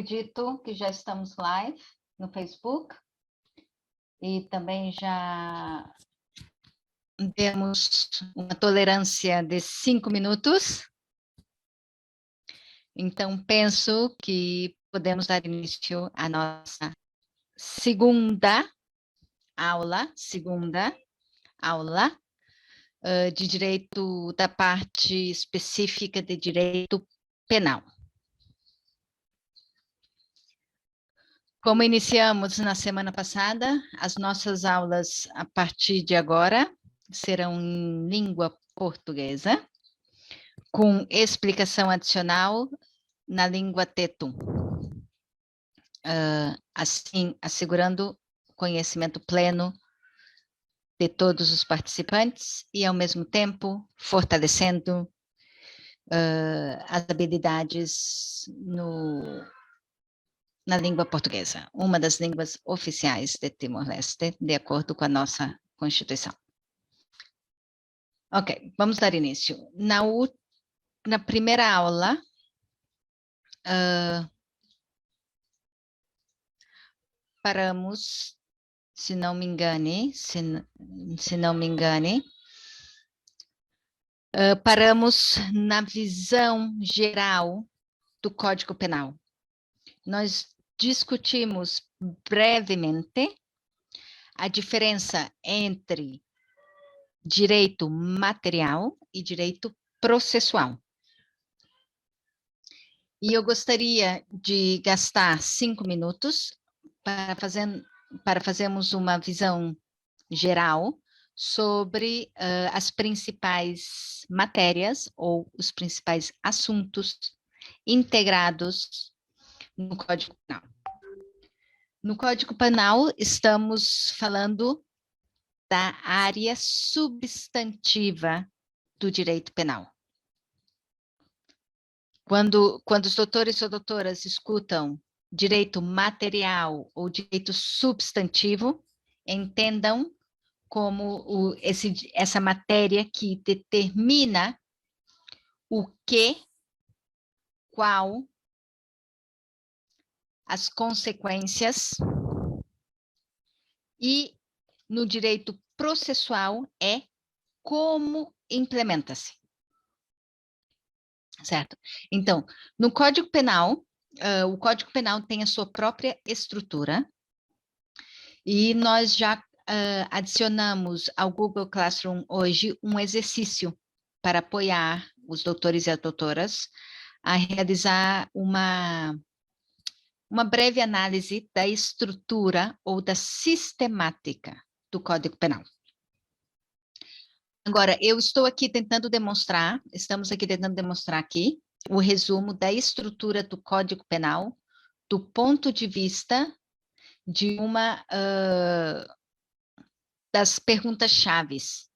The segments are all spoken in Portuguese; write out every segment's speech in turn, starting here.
acredito que já estamos live no Facebook e também já temos uma tolerância de 5 minutos. Então, penso que podemos dar início à nossa segunda aula de direito da parte específica de direito penal. Como iniciamos na semana passada, as nossas aulas a partir de agora serão em língua portuguesa, com explicação adicional na língua tetum, assim assegurando conhecimento pleno de todos os participantes e, ao mesmo tempo, fortalecendo as habilidades na língua portuguesa, uma das línguas oficiais de Timor-Leste, de acordo com a nossa Constituição. Ok, vamos dar início. Na primeira aula, paramos, se não me engane, paramos na visão geral do Código Penal. Nós discutimos brevemente a diferença entre direito material e direito processual. E eu gostaria de gastar 5 minutos para fazermos uma visão geral sobre as principais matérias ou os principais assuntos integrados no Código Penal. No Código Penal, estamos falando da área substantiva do direito penal. Quando os doutores ou doutoras escutam direito material ou direito substantivo, entendam como essa matéria que determina o que, qual, as consequências, e no direito processual é como implementa-se. Certo? Então, no Código Penal, o Código Penal tem a sua própria estrutura e nós já adicionamos ao Google Classroom hoje um exercício para apoiar os doutores e as doutoras a realizar uma breve análise da estrutura ou da sistemática do Código Penal. Agora, estamos aqui tentando demonstrar aqui o resumo da estrutura do Código Penal do ponto de vista de uma das perguntas-chaves.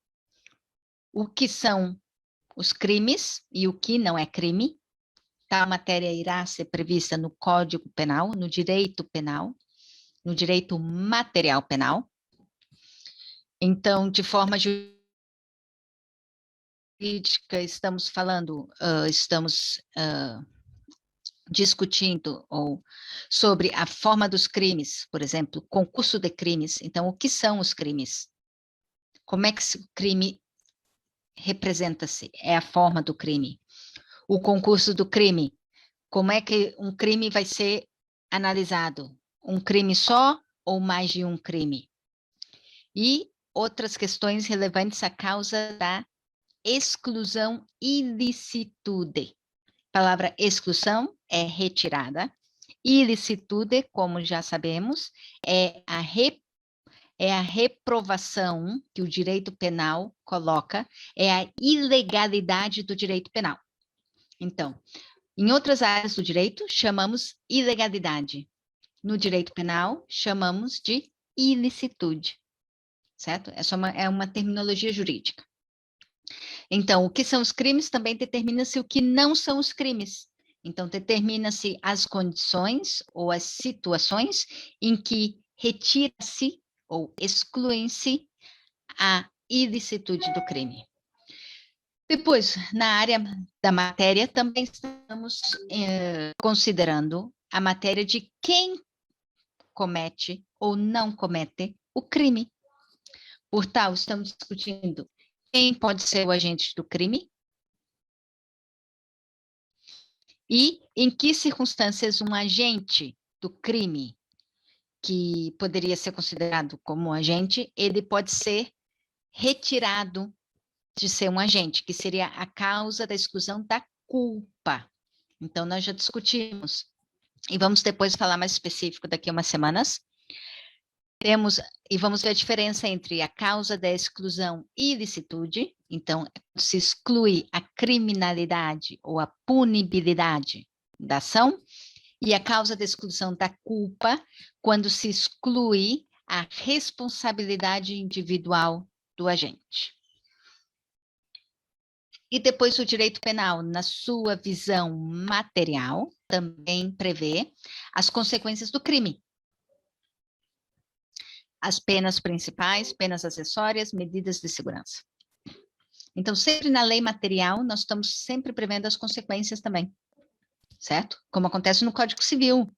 O que são os crimes e o que não é crime? Tal matéria irá ser prevista no Código Penal, no direito material penal. Então, de forma jurídica, estamos discutindo sobre a forma dos crimes, por exemplo, concurso de crimes. Então, o que são os crimes? Como é que o crime representa-se? É a forma do crime. O concurso do crime. Como é que um crime vai ser analisado? Um crime só ou mais de um crime? E outras questões relevantes à causa da exclusão ilicitude. A palavra exclusão é retirada. Ilicitude, como já sabemos, é a reprovação que o direito penal coloca, é a ilegalidade do direito penal. Então, em outras áreas do direito, chamamos ilegalidade. No direito penal, chamamos de ilicitude. Certo? É uma terminologia jurídica. Então, o que são os crimes também determina-se o que não são os crimes. Então, determina-se as condições ou as situações em que retira-se ou exclui-se a ilicitude do crime. Depois, na área da matéria, também estamos considerando a matéria de quem comete ou não comete o crime. Por tal, estamos discutindo quem pode ser o agente do crime e em que circunstâncias um agente do crime, que poderia ser considerado como agente, ele pode ser retirado de ser um agente, que seria a causa da exclusão da culpa. Então, nós já discutimos, e vamos depois falar mais específico daqui a umas semanas. E vamos ver a diferença entre a causa da exclusão e ilicitude. Então, se exclui a criminalidade ou a punibilidade da ação, e a causa da exclusão da culpa, quando se exclui a responsabilidade individual do agente. E depois o direito penal, na sua visão material, também prevê as consequências do crime. As penas principais, penas acessórias, medidas de segurança. Então, sempre na lei material, nós estamos sempre prevendo as consequências também, certo? Como acontece no Código Civil.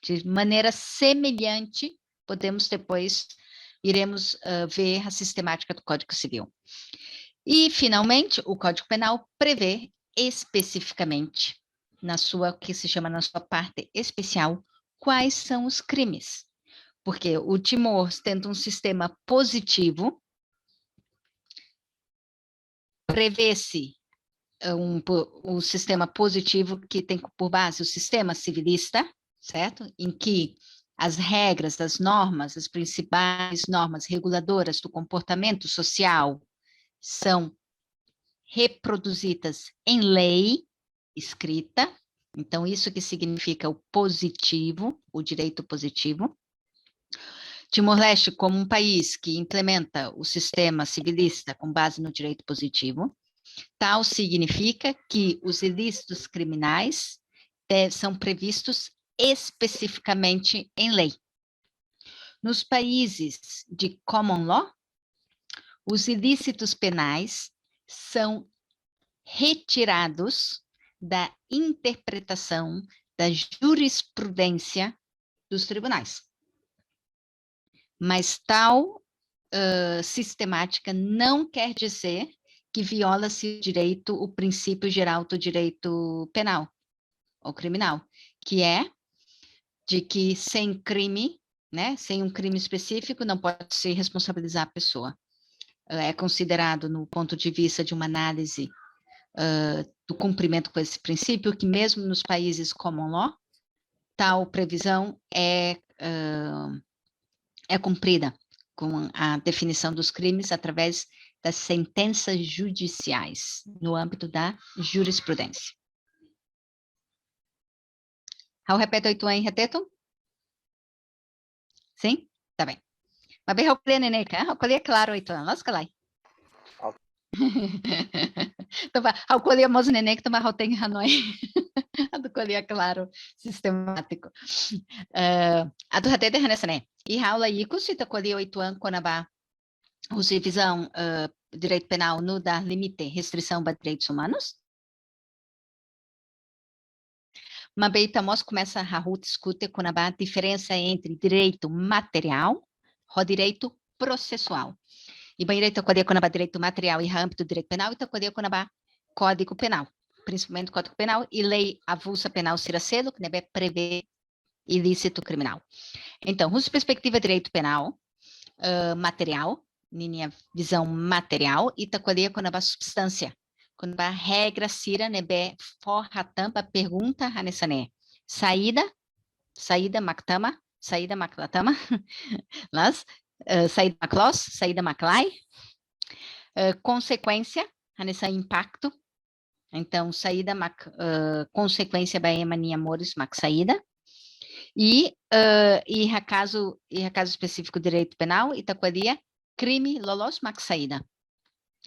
De maneira semelhante, iremos ver a sistemática do Código Civil. E, finalmente, o Código Penal prevê especificamente, que se chama na sua parte especial, quais são os crimes. Porque o Timor, tendo um sistema positivo, prevê-se um sistema positivo que tem por base o sistema civilista, certo? Em que as regras, as normas, as principais normas reguladoras do comportamento social são reproduzidas em lei escrita. Então, isso que significa o positivo, o direito positivo. Timor-Leste, como um país que implementa o sistema civilista com base no direito positivo, tal significa que os ilícitos criminais são previstos especificamente em lei. Nos países de common law, os ilícitos penais são retirados da interpretação da jurisprudência dos tribunais. Mas tal sistemática não quer dizer que viola-se o princípio geral do direito penal ou criminal, que é de que sem crime, né, sem um crime específico, não pode se responsabilizar a pessoa. É considerado, no ponto de vista de uma análise do cumprimento com esse princípio, que mesmo nos países common law, tal previsão é cumprida com a definição dos crimes através das sentenças judiciais, no âmbito da jurisprudência. Hau repete 8 em reteto? Sim? Tá bem. Mas bem, hau nenê, hau é claro 8 anos, lasca lá. Então, hau colia mos nenê que toma hau tem hanoi. Do colia claro, sistemático. A do retete hanessa, né? E hau lá ico se ta colia 8 anos quando ba revisão direito penal no dar limite restrição para direitos humanos. Mas bem, estamos começa a discutir com a diferença entre direito material e direito processual. E bem, direito com a direito material e âmbito do direito penal, e com a código penal, principalmente código penal e lei avulsa penal ciracelo, que prevê ilícito criminal. Então, a perspectiva de direito penal material, minha visão material, e tacolia com a substância, com a regra sira nebe forra tampa pergunta hanesane saída maktama las saída maklos saída maklai consequência hanessa impacto, então saída consequência bem mania amores mak saída e caso específico direito penal e taquaria crime lolos mak saída.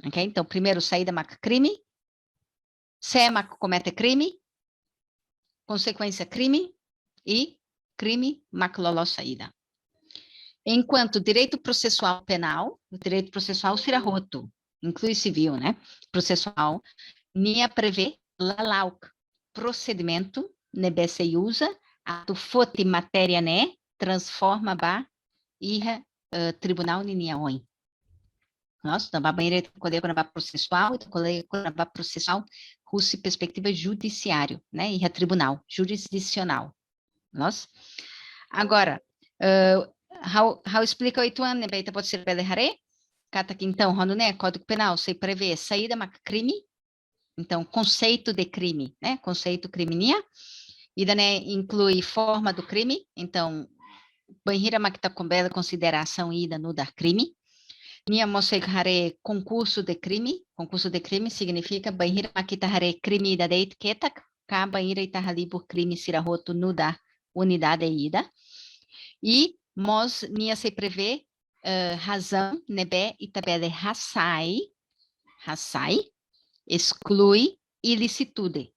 Ok? Então, primeiro saída mak crime, se mak comete crime, consequência crime e crime mak lolos saída. Enquanto direito processual penal, o direito processual será roto, inclui civil, né? Processual, nia prevê lalauk, procedimento, nebe se usa atu foti matéria, né? Transforma ba iha tribunal ninia oi. Nossa, então, banheira quando processual, quando processual, russo perspectiva judiciário, né? E tribunal, jurisdicional. Nossa. Agora, how explica o ituan, né? Beita pode ser belerare? Cata aqui, então, quando, né? Código Penal, se prevê saída, mas crime. Então, conceito de crime, né? Conceito criminia. E né, inclui forma do crime. Então, banheira makta combela consideração ida no dar crime. Nia mosekare concurso de crime. Concurso de crime significa banheira makita hare crime da deit ketak. Ka banheira itahali por crime sirahoto no dar unidade ida. E mos nia se prevê razão nebe itabele hasai exclui ilicitude.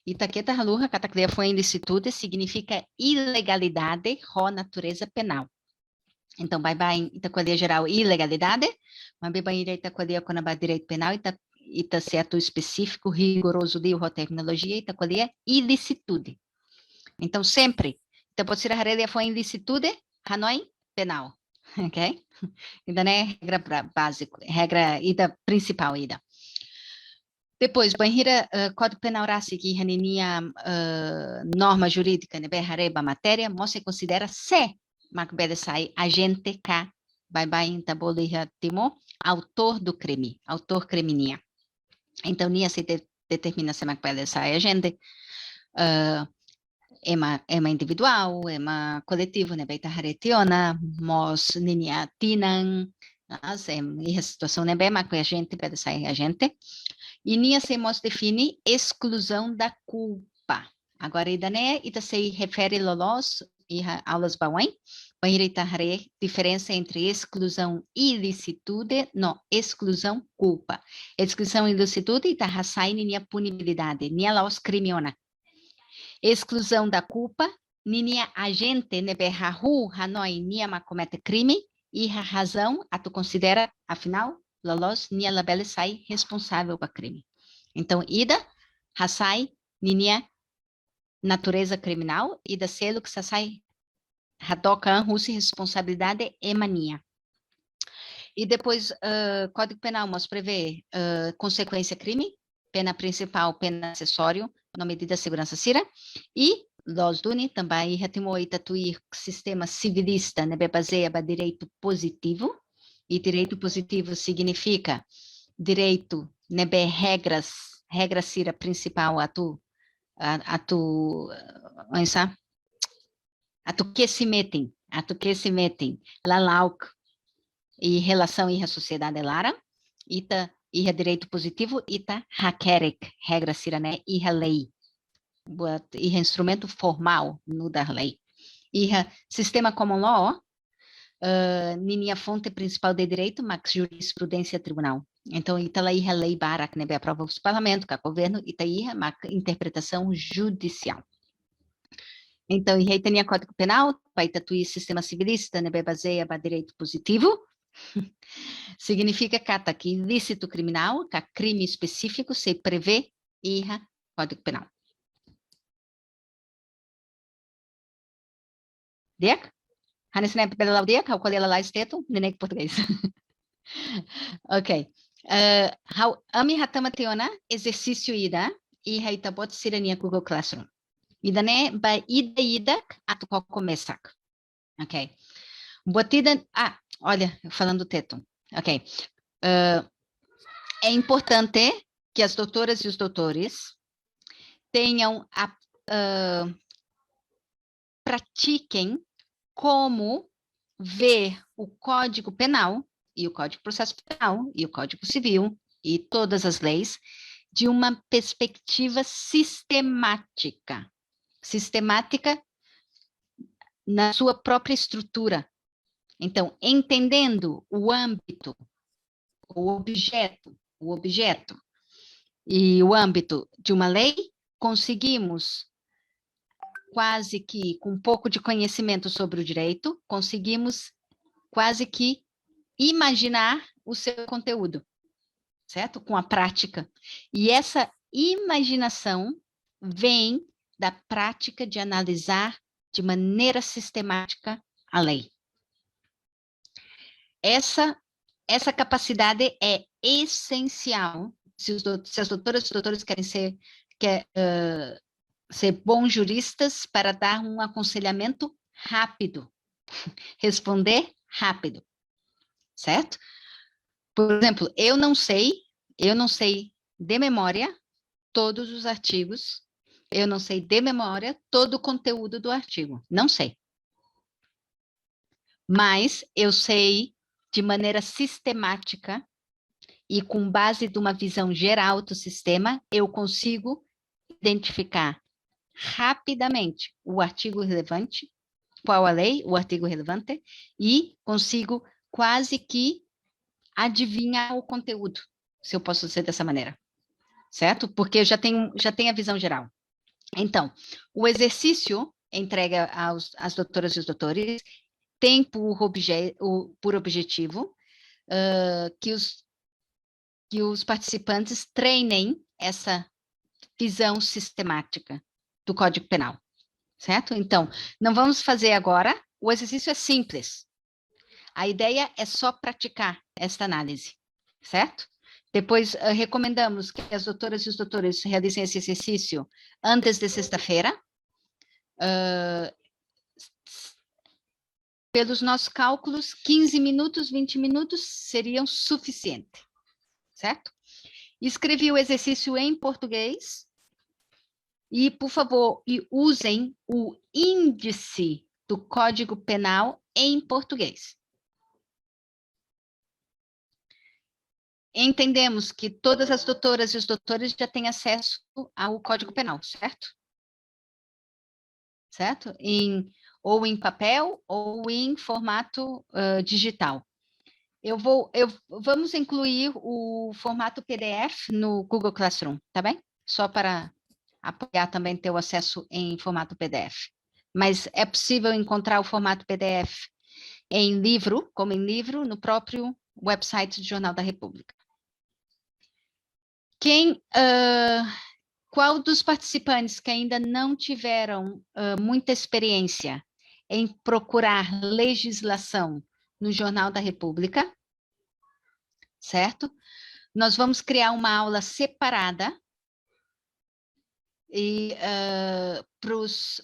Itaqueta haluha cataclea foi ilicitude significa ilegalidade ro natureza penal. Então, bye itaqualia geral ilegalidade, mas bem itaqualia quando a direito penal ita certo específico rigoroso de ro terminologia itaqualia ilicitude. Então, sempre então pode ser a regra foi ilicitude, hanoi penal, ok? Então, né, regra básica, regra ida principal ida. Depois, banheira Código Penal Rasic e Haninia norma jurídica, né, berrareba matéria, você considera se macbede sai agente K, bye intaboliha timo, autor do crime, autor criminia. Então, nia se determina se macbede sai agente, ema individual, ema coletivo, né, beita haretiona, mos ninia tinan, e a situação, né, bem macbede agente, pede sai agente. E nia se mos define exclusão da culpa. Agora, né, ita se refere lolos e aulas bauém, banheira diferença entre exclusão e ilicitude, não, exclusão culpa. Exclusão e ilicitude ita hasai nia punibilidade, nia laos crimiona. Exclusão da culpa, nia agente nebe hahu hanoi nia ma comete crime, e a razão a tu considera, afinal, lolos nia labele sai responsável para crime. Então, ida, hasai, ninia, natureza criminal, ida selo que sai, hadokan, russi, responsabilidade e mania. E depois, Código Penal, mas prevê consequência crime, pena principal, pena acessório, na medida de segurança cira, e los duni também retimou itatuir sistema civilista, né, baseia para direito positivo, e direito positivo significa direito, né, regras cira principal a tu que se metem, la lauk, e relação e a sociedade lara, ita e direito positivo, ita hakerek, regra cira, né, e a lei, e instrumento formal no da lei. E sistema common law, ninia fonte principal de direito, max jurisprudência tribunal. Então, ita lá a lei barak, né, aprova o parlamento, o governo, ita iha interpretação judicial. Então, e aí tem Código Penal, para tatuir sistema civilista, né, baseia para direito positivo, significa que ilícito criminal, que crime específico se prevê e Código Penal. Diak? Hannes ne pela diak, how kolela lá esteto, nenek português. Ok. How ami hatama teona exercício ida e haita bot sirania Google Classroom. Ida ne ba ida atu qual começa. Ok. Botida, olha, falando do teto. Ok. É importante que as doutoras e os doutores tenham pratiquem como ver o Código Penal e o Código de Processo Penal e o Código Civil e todas as leis de uma perspectiva sistemática na sua própria estrutura. Então, entendendo o âmbito, o objeto e o âmbito de uma lei, conseguimos quase que, com um pouco de conhecimento sobre o direito, conseguimos quase que imaginar o seu conteúdo, certo? Com a prática. E essa imaginação vem da prática de analisar de maneira sistemática a lei. Essa capacidade é essencial se as doutoras e doutores querem ser bons juristas para dar um aconselhamento rápido, responder rápido, certo? Por exemplo, eu não sei de memória todos os artigos, eu não sei de memória todo o conteúdo do artigo, não sei. Mas eu sei de maneira sistemática e com base de uma visão geral do sistema, eu consigo identificar rapidamente o artigo relevante, qual a lei, o artigo relevante, e consigo quase que adivinhar o conteúdo, se eu posso dizer dessa maneira, certo? Porque eu já tenho a visão geral. Então, o exercício entregue às doutoras e os doutores tem por objetivo que os participantes treinem essa visão sistemática do Código Penal, certo? Então, não vamos fazer agora, o exercício é simples. A ideia é só praticar esta análise, certo? Depois, recomendamos que as doutoras e os doutores realizem esse exercício antes de sexta-feira. Pelos nossos cálculos, 15 minutos, 20 minutos seriam suficiente, certo? Escrevi o exercício em português e, por favor, usem o índice do Código Penal em português. Entendemos que todas as doutoras e os doutores já têm acesso ao Código Penal, certo? Certo? Ou em papel ou em formato digital. Vamos incluir o formato PDF no Google Classroom, tá bem? Só para apoiar também ter o acesso em formato PDF. Mas é possível encontrar o formato PDF em livro, como em livro, no próprio website do Jornal da República. Qual dos participantes que ainda não tiveram muita experiência em procurar legislação no Jornal da República, certo? Nós vamos criar uma aula separada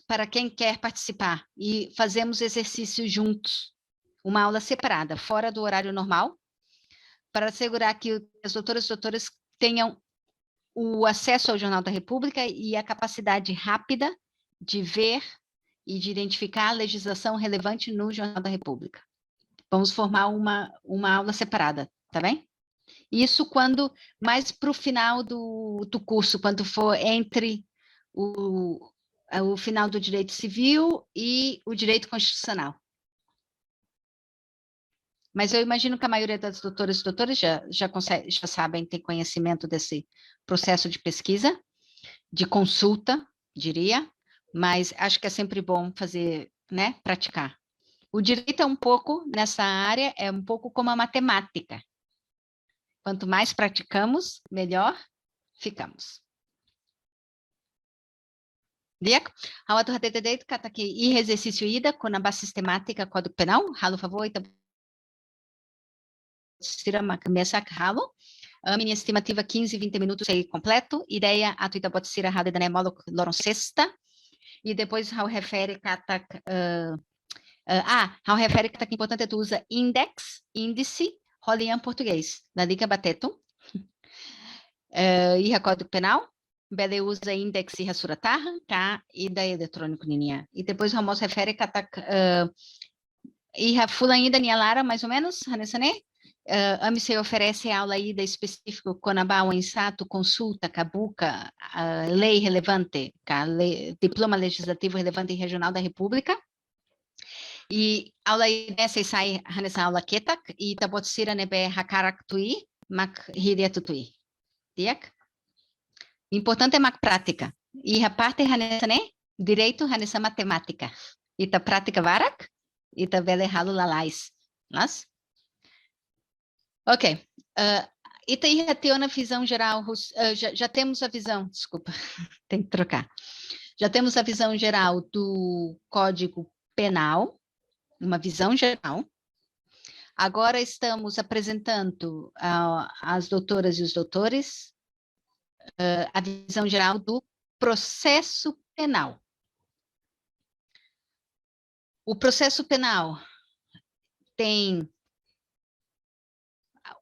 para quem quer participar e fazemos exercícios juntos, uma aula separada, fora do horário normal, para assegurar que as doutoras e doutores tenham o acesso ao Jornal da República e a capacidade rápida de ver e de identificar a legislação relevante no Jornal da República. Vamos formar uma aula separada, tá bem? Isso mais para o final do curso, quando for entre o final do direito civil e o direito constitucional. Mas eu imagino que a maioria das doutoras e doutores já sabem, tem conhecimento desse processo de pesquisa, de consulta, diria, mas acho que é sempre bom fazer, né, praticar. O direito é um pouco, nessa área, é um pouco como a matemática. Quanto mais praticamos, melhor ficamos. Diak, awat hatetedeit kata que exercício ida com a base sistemática Código Penal, halo favor, a minha estimativa 15, 20 minutos aí completo. Ideia, a tuita pode ser a da nemolo loron sexta. E depois, ao refere kata... ao refere kata que importante tu usa índice, rolian português. Da liga bateto. E Código Penal. Bele usa index e rasuratarra, tá? E da eletrônico ninia. E depois, Ramos refere kata... E a fulanida nia lara, mais ou menos, hanesane? AMC oferece aula ida específica Conabá, o Insato, consulta, cabuca, lei relevante, diploma legislativo relevante e regional da República. E aula ida sai nessa aula ketak e tabotsira nebe hakarak tui, mak hiria tutui. Diak? Importante é mak prática. E a parte hanesane direito hanesa matemática. E ta prática varak e ta vele halu lalais. Las? Ok. Itaí tem uma visão geral, já temos a visão, desculpa, tem que trocar. Já temos a visão geral do Código Penal, uma visão geral. Agora estamos apresentando às doutoras e os doutores a visão geral do processo penal. O processo penal tem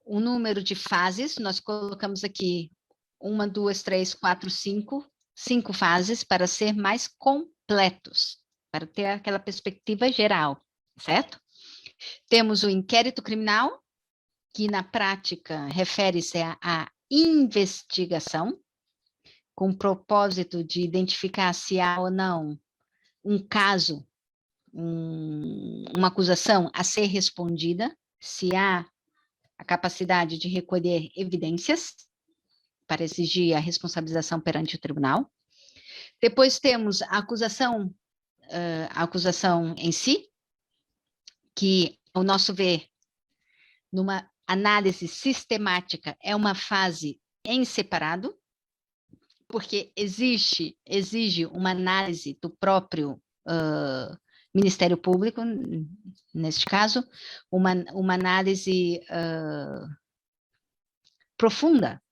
um número de fases, nós colocamos aqui 1, 2, 3, 4, 5 fases para ser mais completos, para ter aquela perspectiva geral, certo? Temos o inquérito criminal, que na prática refere-se à investigação, com o propósito de identificar se há ou não um caso, uma acusação a ser respondida, se há a capacidade de recolher evidências para exigir a responsabilização perante o tribunal. Depois temos a acusação em si, que, ao nosso ver, numa análise sistemática, é uma fase em separado, porque exige uma análise do próprio Ministério Público, neste caso, uma análise profunda,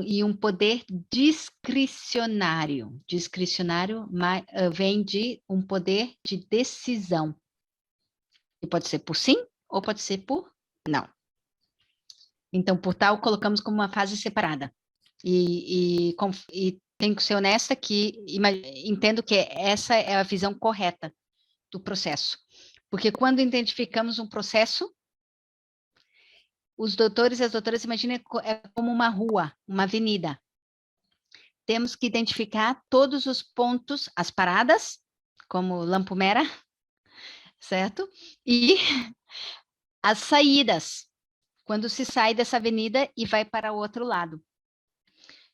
e um poder discricionário. Discricionário vem de um poder de decisão. E pode ser por sim ou pode ser por não. Então, por tal, colocamos como uma fase separada. E tenho que ser honesta que entendo que essa é a visão correta do processo. Porque quando identificamos um processo, os doutores e as doutoras imaginem é como uma rua, uma avenida. Temos que identificar todos os pontos, as paradas, como Lampumera, certo? E as saídas, quando se sai dessa avenida e vai para o outro lado.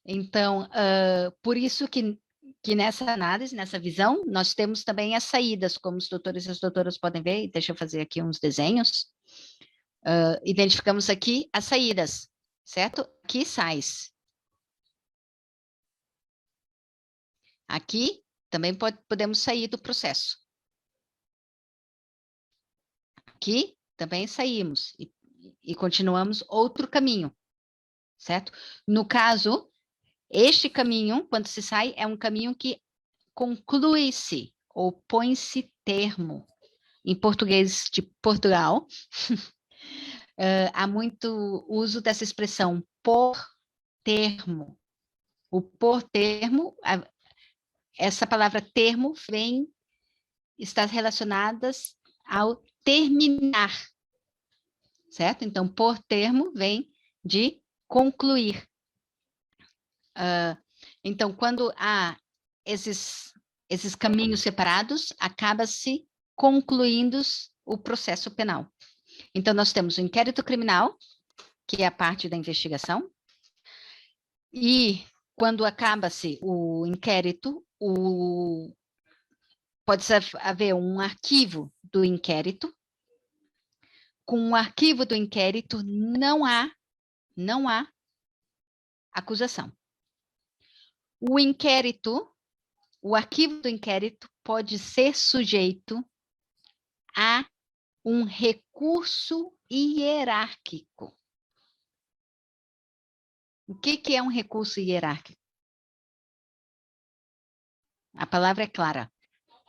Então, por isso que nessa análise, nessa visão, nós temos também as saídas, como os doutores e as doutoras podem ver, deixa eu fazer aqui uns desenhos. Identificamos aqui as saídas, certo? Aqui sais. Aqui também podemos sair do processo. Aqui também saímos e continuamos outro caminho, certo? No caso, este caminho, quando se sai, é um caminho que conclui-se ou põe-se termo. Em português de Portugal, há muito uso dessa expressão, por termo. O por termo, essa palavra termo está relacionada ao terminar, certo? Então, por termo vem de concluir. Então, quando há esses caminhos separados, acaba-se concluindo o processo penal. Então, nós temos o inquérito criminal, que é a parte da investigação, e quando acaba-se o inquérito, pode haver um arquivo do inquérito. Com o arquivo do inquérito, não há acusação. O arquivo do inquérito pode ser sujeito a um recurso hierárquico. O que é um recurso hierárquico? A palavra é clara,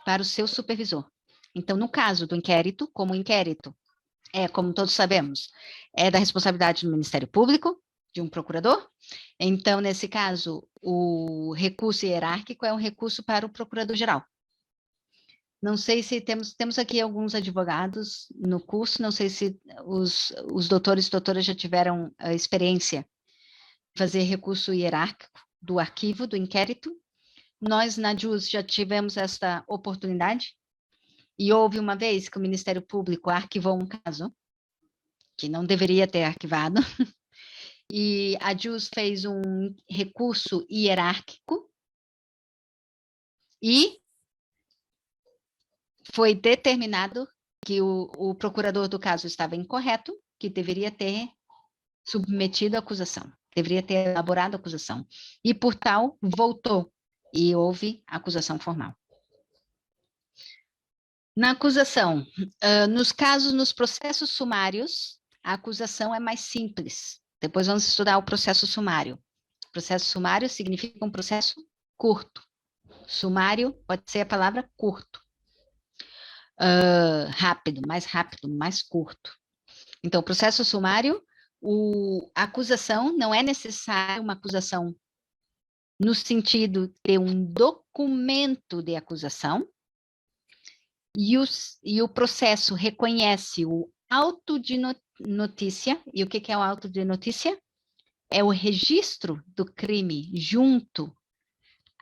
para o seu supervisor. Então, no caso do inquérito, como o inquérito como todos sabemos, é da responsabilidade do Ministério Público, de um procurador. Então, nesse caso, o recurso hierárquico é um recurso para o procurador-geral. Não sei se temos aqui alguns advogados no curso, não sei se os doutores e doutoras já tiveram a experiência de fazer recurso hierárquico do arquivo, do inquérito. Nós, na JUS, já tivemos esta oportunidade, e houve uma vez que o Ministério Público arquivou um caso que não deveria ter arquivado, e a JUS fez um recurso hierárquico, e foi determinado que o procurador do caso estava incorreto, que deveria ter submetido a acusação, deveria ter elaborado a acusação, e por tal, voltou. e houve acusação formal. Na acusação, nos processos sumários, a acusação é mais simples. Depois vamos estudar o processo sumário. Processo sumário significa um processo curto. Sumário pode ser a palavra curto. Rápido, mais curto. Então, o processo sumário, a acusação não é necessária uma acusação no sentido de ter um documento de acusação, e o processo reconhece o auto de notícia. E o que é o auto de notícia? É o registro do crime junto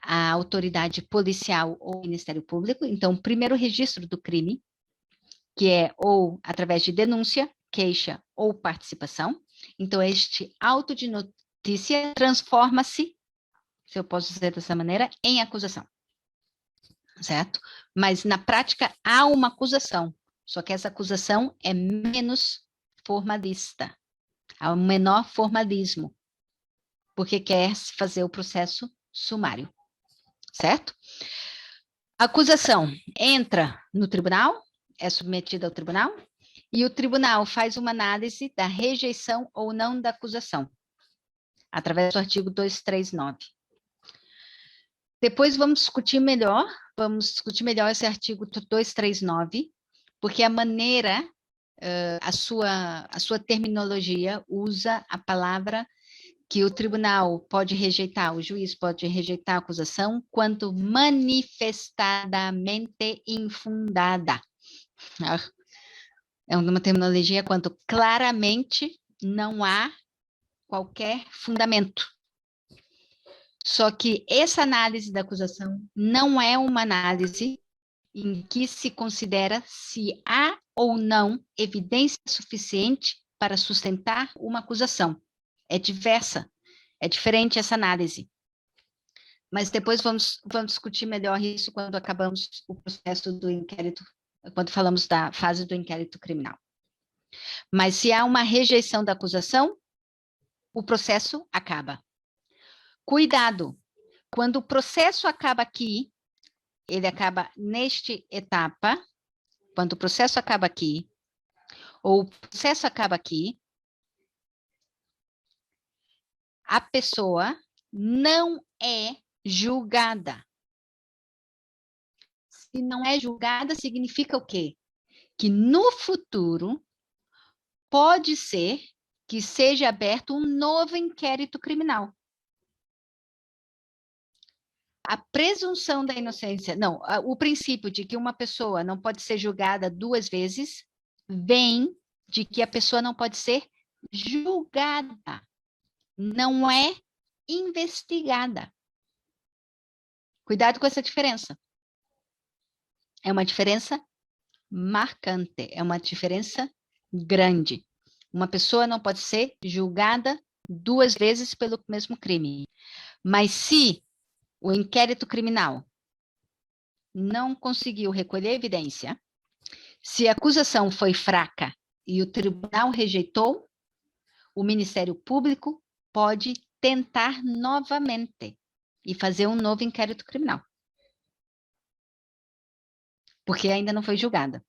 à autoridade policial ou Ministério Público. Então, o primeiro registro do crime, que é ou através de denúncia, queixa ou participação. Então, este auto de notícia transforma-se, se eu posso dizer dessa maneira, em acusação. Certo? Mas, na prática, há uma acusação, só que essa acusação é menos formalista, há um menor formalismo, porque quer fazer o processo sumário, certo? A acusação entra no tribunal, é submetida ao tribunal, e o tribunal faz uma análise da rejeição ou não da acusação, através do artigo 239. Depois vamos discutir melhor esse artigo 239, porque a maneira, a sua terminologia usa a palavra que o tribunal pode rejeitar, o juiz pode rejeitar a acusação quando manifestadamente infundada. É uma terminologia quando claramente não há qualquer fundamento. Só que essa análise da acusação não é uma análise em que se considera se há ou não evidência suficiente para sustentar uma acusação. É diversa, é diferente essa análise. Mas depois vamos discutir melhor isso quando acabamos o processo do inquérito, quando falamos da fase do inquérito criminal. Mas se há uma rejeição da acusação, o processo acaba. Cuidado, quando o processo acaba aqui, ele acaba nesta etapa, quando o processo acaba aqui, ou o processo acaba aqui, a pessoa não é julgada. Se não é julgada, significa o quê? Que no futuro pode ser que seja aberto um novo inquérito criminal. A presunção da inocência, não, o princípio de que uma pessoa não pode ser julgada duas vezes vem de que a pessoa não pode ser julgada, não é investigada. Cuidado com essa diferença. É uma diferença marcante, é uma diferença grande. Uma pessoa não pode ser julgada duas vezes pelo mesmo crime. Mas se o inquérito criminal não conseguiu recolher evidência, se a acusação foi fraca e o tribunal rejeitou, o Ministério Público pode tentar novamente e fazer um novo inquérito criminal. Porque ainda não foi julgada.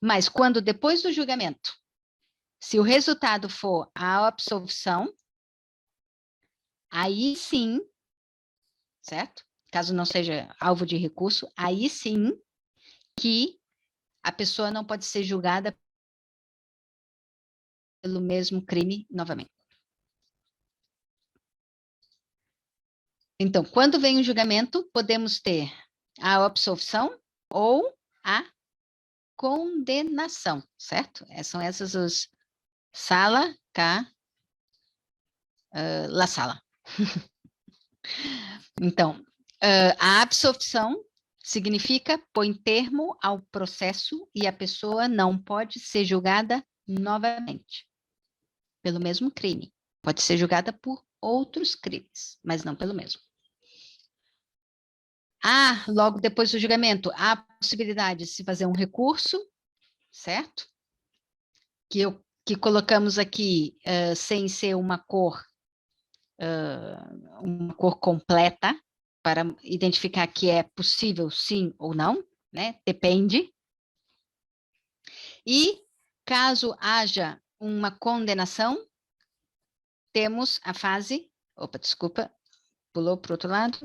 Mas quando depois do julgamento, se o resultado for a absolvição, aí sim, certo? Caso não seja alvo de recurso, aí sim que a pessoa não pode ser julgada pelo mesmo crime novamente. Então, quando vem o julgamento, podemos ter a absolvição ou a condenação, certo? São essas os sala, cá, la sala. Então, a absolvição significa põe termo ao processo e a pessoa não pode ser julgada novamente pelo mesmo crime. Pode ser julgada por outros crimes, mas não pelo mesmo. Logo depois do julgamento, há a possibilidade de se fazer um recurso, certo? Que colocamos aqui sem ser uma cor completa, para identificar que é possível sim ou não, né? Depende. E caso haja uma condenação, temos a fase, desculpa, pulou para o outro lado.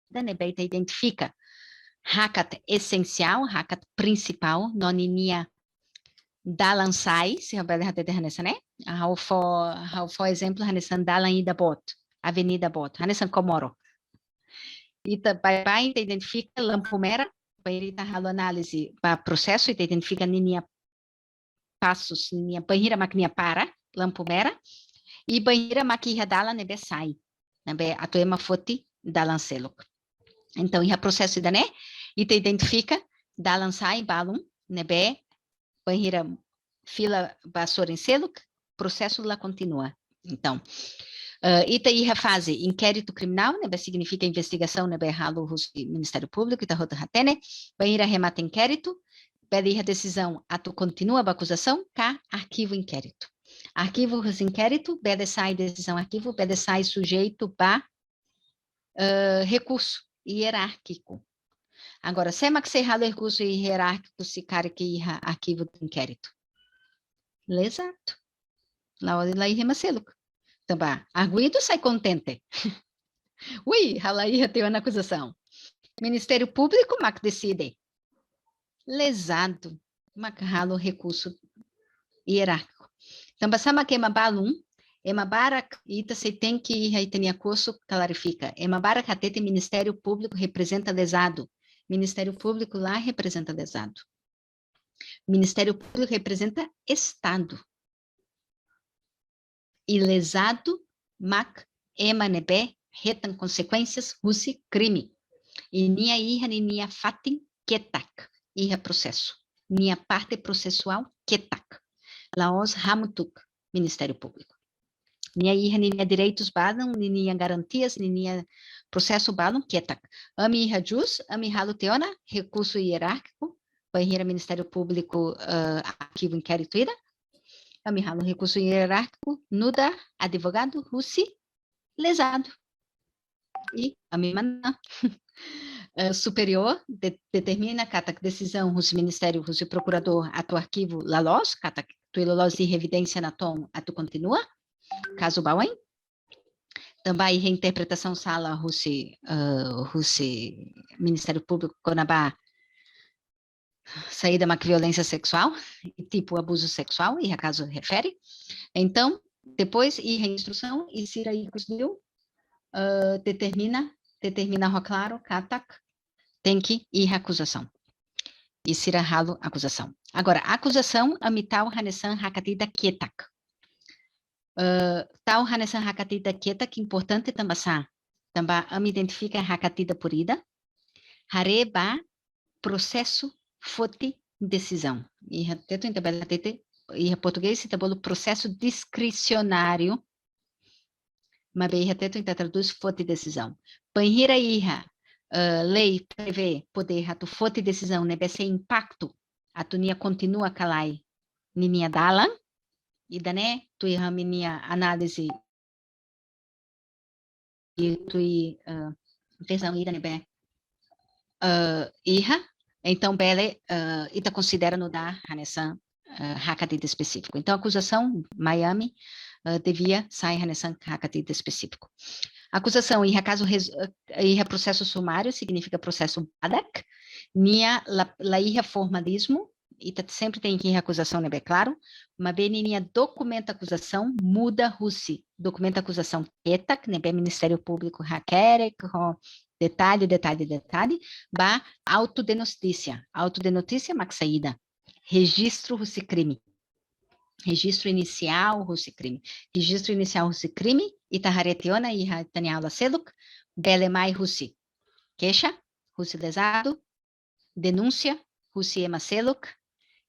Danebeita identifica hakat essencial, hakat principal, noninia dalansai, se roubar de Hanessan, né? How for exemplo, Hanessan dalan ida bot, avenida bot, Hanessan Komoro. Ita pai identifica lampomera, para halo análise para processo, ita identifica ninia passos, ninia banheira maquininha para, lampomera, e banheira maquininha dala nebe sai, nebe atoema foti dalan selok. Então, o processo da né, e te identifica da lançar em balão, nebe, banheira fila basura em selo, processo lá continua. Então, ita a fase inquérito criminal, nebe significa investigação, nebe halo o Ministério Público, ita rota hatene, banheira remata inquérito, pede a decisão, ato continua a acusação, cá, arquivo inquérito. Arquivo inquérito, pede sai decisão arquivo, pede sai sujeito para recurso hierárquico. Agora, se é que se errado recurso hierárquico se cara que arquivo de inquérito. Exato. Lá irrema selo. Então, arguido sai contente. Ui, ela ia ter uma acusação. Ministério Público, mac decide. Lesado, mac ralo recurso hierárquico. Então, passamos aqui uma balum, Emabara, ita se tem que ir aí tem curso clarifica. Emabara catete Ministério Público representa lesado. Ministério Público lá representa lesado. Ministério Público representa Estado. E lesado, mac, emanebe, retam consequências, rusi, crime. E nia iha, nia fatin, ketak. Iha processo. Nia parte processual, ketak. Laos hamutuk, Ministério Público. Nia iha, nia direitos badam, nia garantias, nia processo badam, ketak. Ami iha jus, ami halo teona, recurso hierárquico, banheira Ministério Público, arquivo inquérito ira, ami halo recurso hierárquico, nuda, advogado, russi, lesado. E ami mana superior determina cata decisão russi Ministério russi procurador ato arquivo lalos, cata tu lalos de evidência na tom, ato continua, caso bauem. Também reinterpretação sala russi Ministério Público conabá saída de violência sexual, tipo abuso sexual, e a caso refere. Então, depois, e reinstrução, e se aí conseguiu, determina claro, katak, tem que ir acusação. E se halo acusação. Agora, acusação, amital hanesan hakatida ketak. Tal hanesan hakatida ketak, importante também, am identifica hakatida purida, hareba, processo, fote, decisão. E teto interpretete e português se tabolo processo discricionário, mas bem teto traduz fote decisão. Panhira iha lei prevê poder atu fote decisão nebe se impacto atunia continua calai ninia dalan e dané tu iha minia análise e tu decisão ida nebe iha então bele ita considera no dar hanesan hakatida específico. Então, a acusação, Miami, devia sair nessa hakatida específico. Acusação, em caso, em processo sumário, significa processo badak, nia la iha formalismo, e sempre tem que ir acusação, né, bem claro, mas bem nia documenta acusação, muda russi, documenta acusação etak, né, bem Ministério Público hakerek, detalhe, ba autodenotícia, max saída. Registro russi crime. Registro inicial russi crime. Registro inicial russi crime. Itaharetiona e Taniala Seluk. Belemai russi. Queixa. Russi lesado. denúncia, Rússia Maseluk,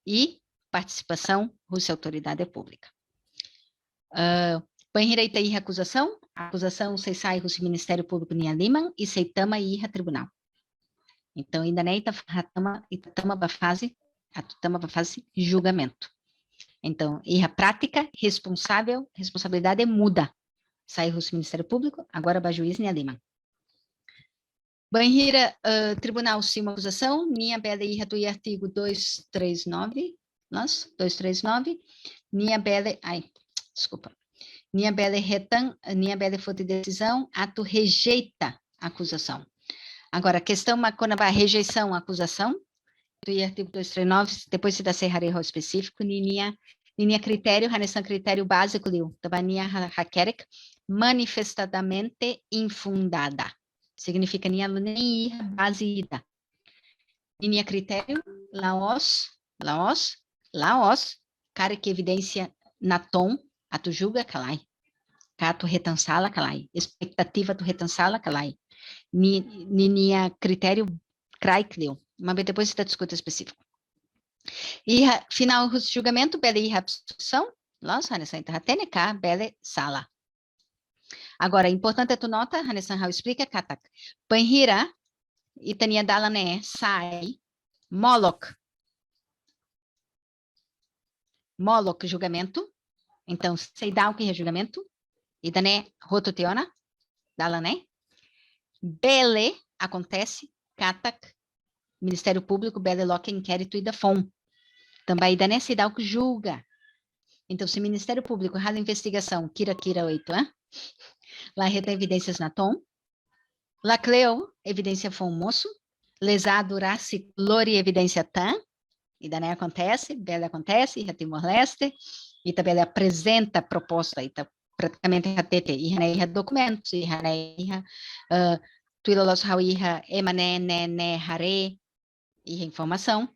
e participação, Rússia Autoridade Pública. Banheira Itaí acusação, se sai Rússia Ministério Público Nia Liman e seitama e tribunal. Então, ainda nem itatama bafase julgamento. Então, a prática, responsabilidade muda. Sai Rússia Ministério Público, agora ba juiz Nia Liman. Banheira tribunal sim uma acusação, Nia bela e do artigo 239, 239, Nia bela, Nia bela foi de decisão, ato rejeita a acusação. Agora, questão quando a rejeição à acusação, do artigo 239, depois se dá serrarejo específico, Nia critério, Hanessan critério básico, Tabania Hakerek, manifestadamente infundada. Significa Nia nem baseada. Nia critério, Laos, cara que evidência na tom, atu julga calai, cato retansala calai, expectativa do retansala calai, Nia critério craikleu, mas depois você discute específico. E final do julgamento, bele absorção, nós Hanessan Terrateneka, bele sala. Agora, importante é tu nota, Hanessan Hau explica, katak, Panhira, Itania Dalane, sai, Moloch, julgamento, então, sei dar o que é julgamento, e dané, rototeona, Dalane, Bele, acontece, katak, Ministério Público, Bele Loque, inquérito e da FOM. Também dané, sei dar o que julga. Então, se o Ministério Público rala investigação, Kira 8, lá retém evidências na tom, lá cleo, evidência FOM moço, lesado, raci, lori, evidência tan, e daí acontece, Bela acontece, e Timor-Leste, e também apresenta a proposta, e praticamente e documentos, e tuilolos hauiha emané, né, hare, e informação,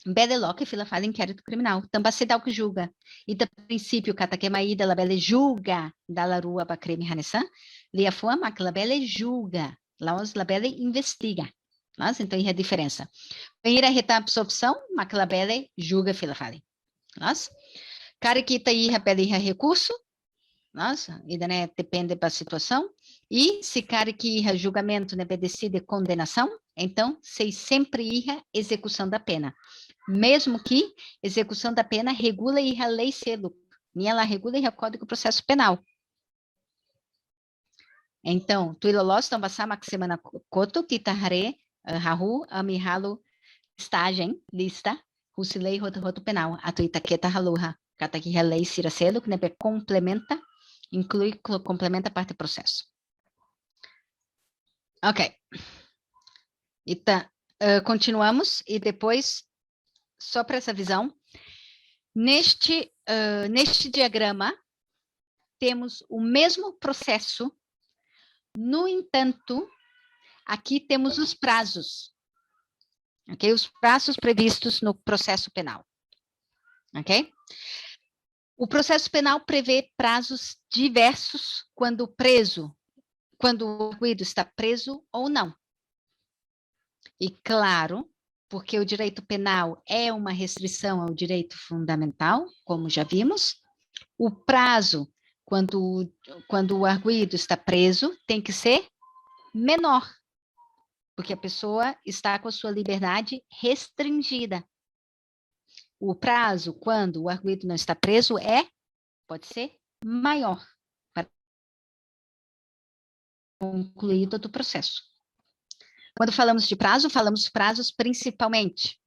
Bela loque fila fala inquérito criminal, também se dá o que julga, e do princípio, cataquemaída, la Bela julga, da la rua para crime hanessan, lia fama que la Bela julga, la Bela investiga. Nossa, então, é a diferença. Banheira reta absorção, maclabele, julga fila fale. Nossa. Cara que tá aí, repele recurso. Nossa, e daí depende da situação. E se cara que julgamento né, decide condenação, então, se sempre irá execução da pena. Mesmo que execução da pena regula a lei selo. Nem ela regula o Código de Processo Penal. Então, tu ilolós tão passar semana coto que tahare Rahu, Amihalo, Stagem, lista, Rusilei, Roto Penal, a Tuitaqueta Haluha, Cataqui Relei, Ciracelo, que complementa, complementa a parte do processo. Ok. Então, continuamos, e depois, só para essa visão, neste diagrama, temos o mesmo processo, no entanto, aqui temos os prazos. Ok? Os prazos previstos no processo penal. Ok? O processo penal prevê prazos diversos quando o arguido está preso ou não. E claro, porque o direito penal é uma restrição ao direito fundamental, como já vimos, o prazo quando o arguido está preso tem que ser menor. Porque a pessoa está com a sua liberdade restringida. O prazo, quando o arguido não está preso, pode ser maior para concluir todo o processo. Quando falamos de prazo, falamos prazos principalmente.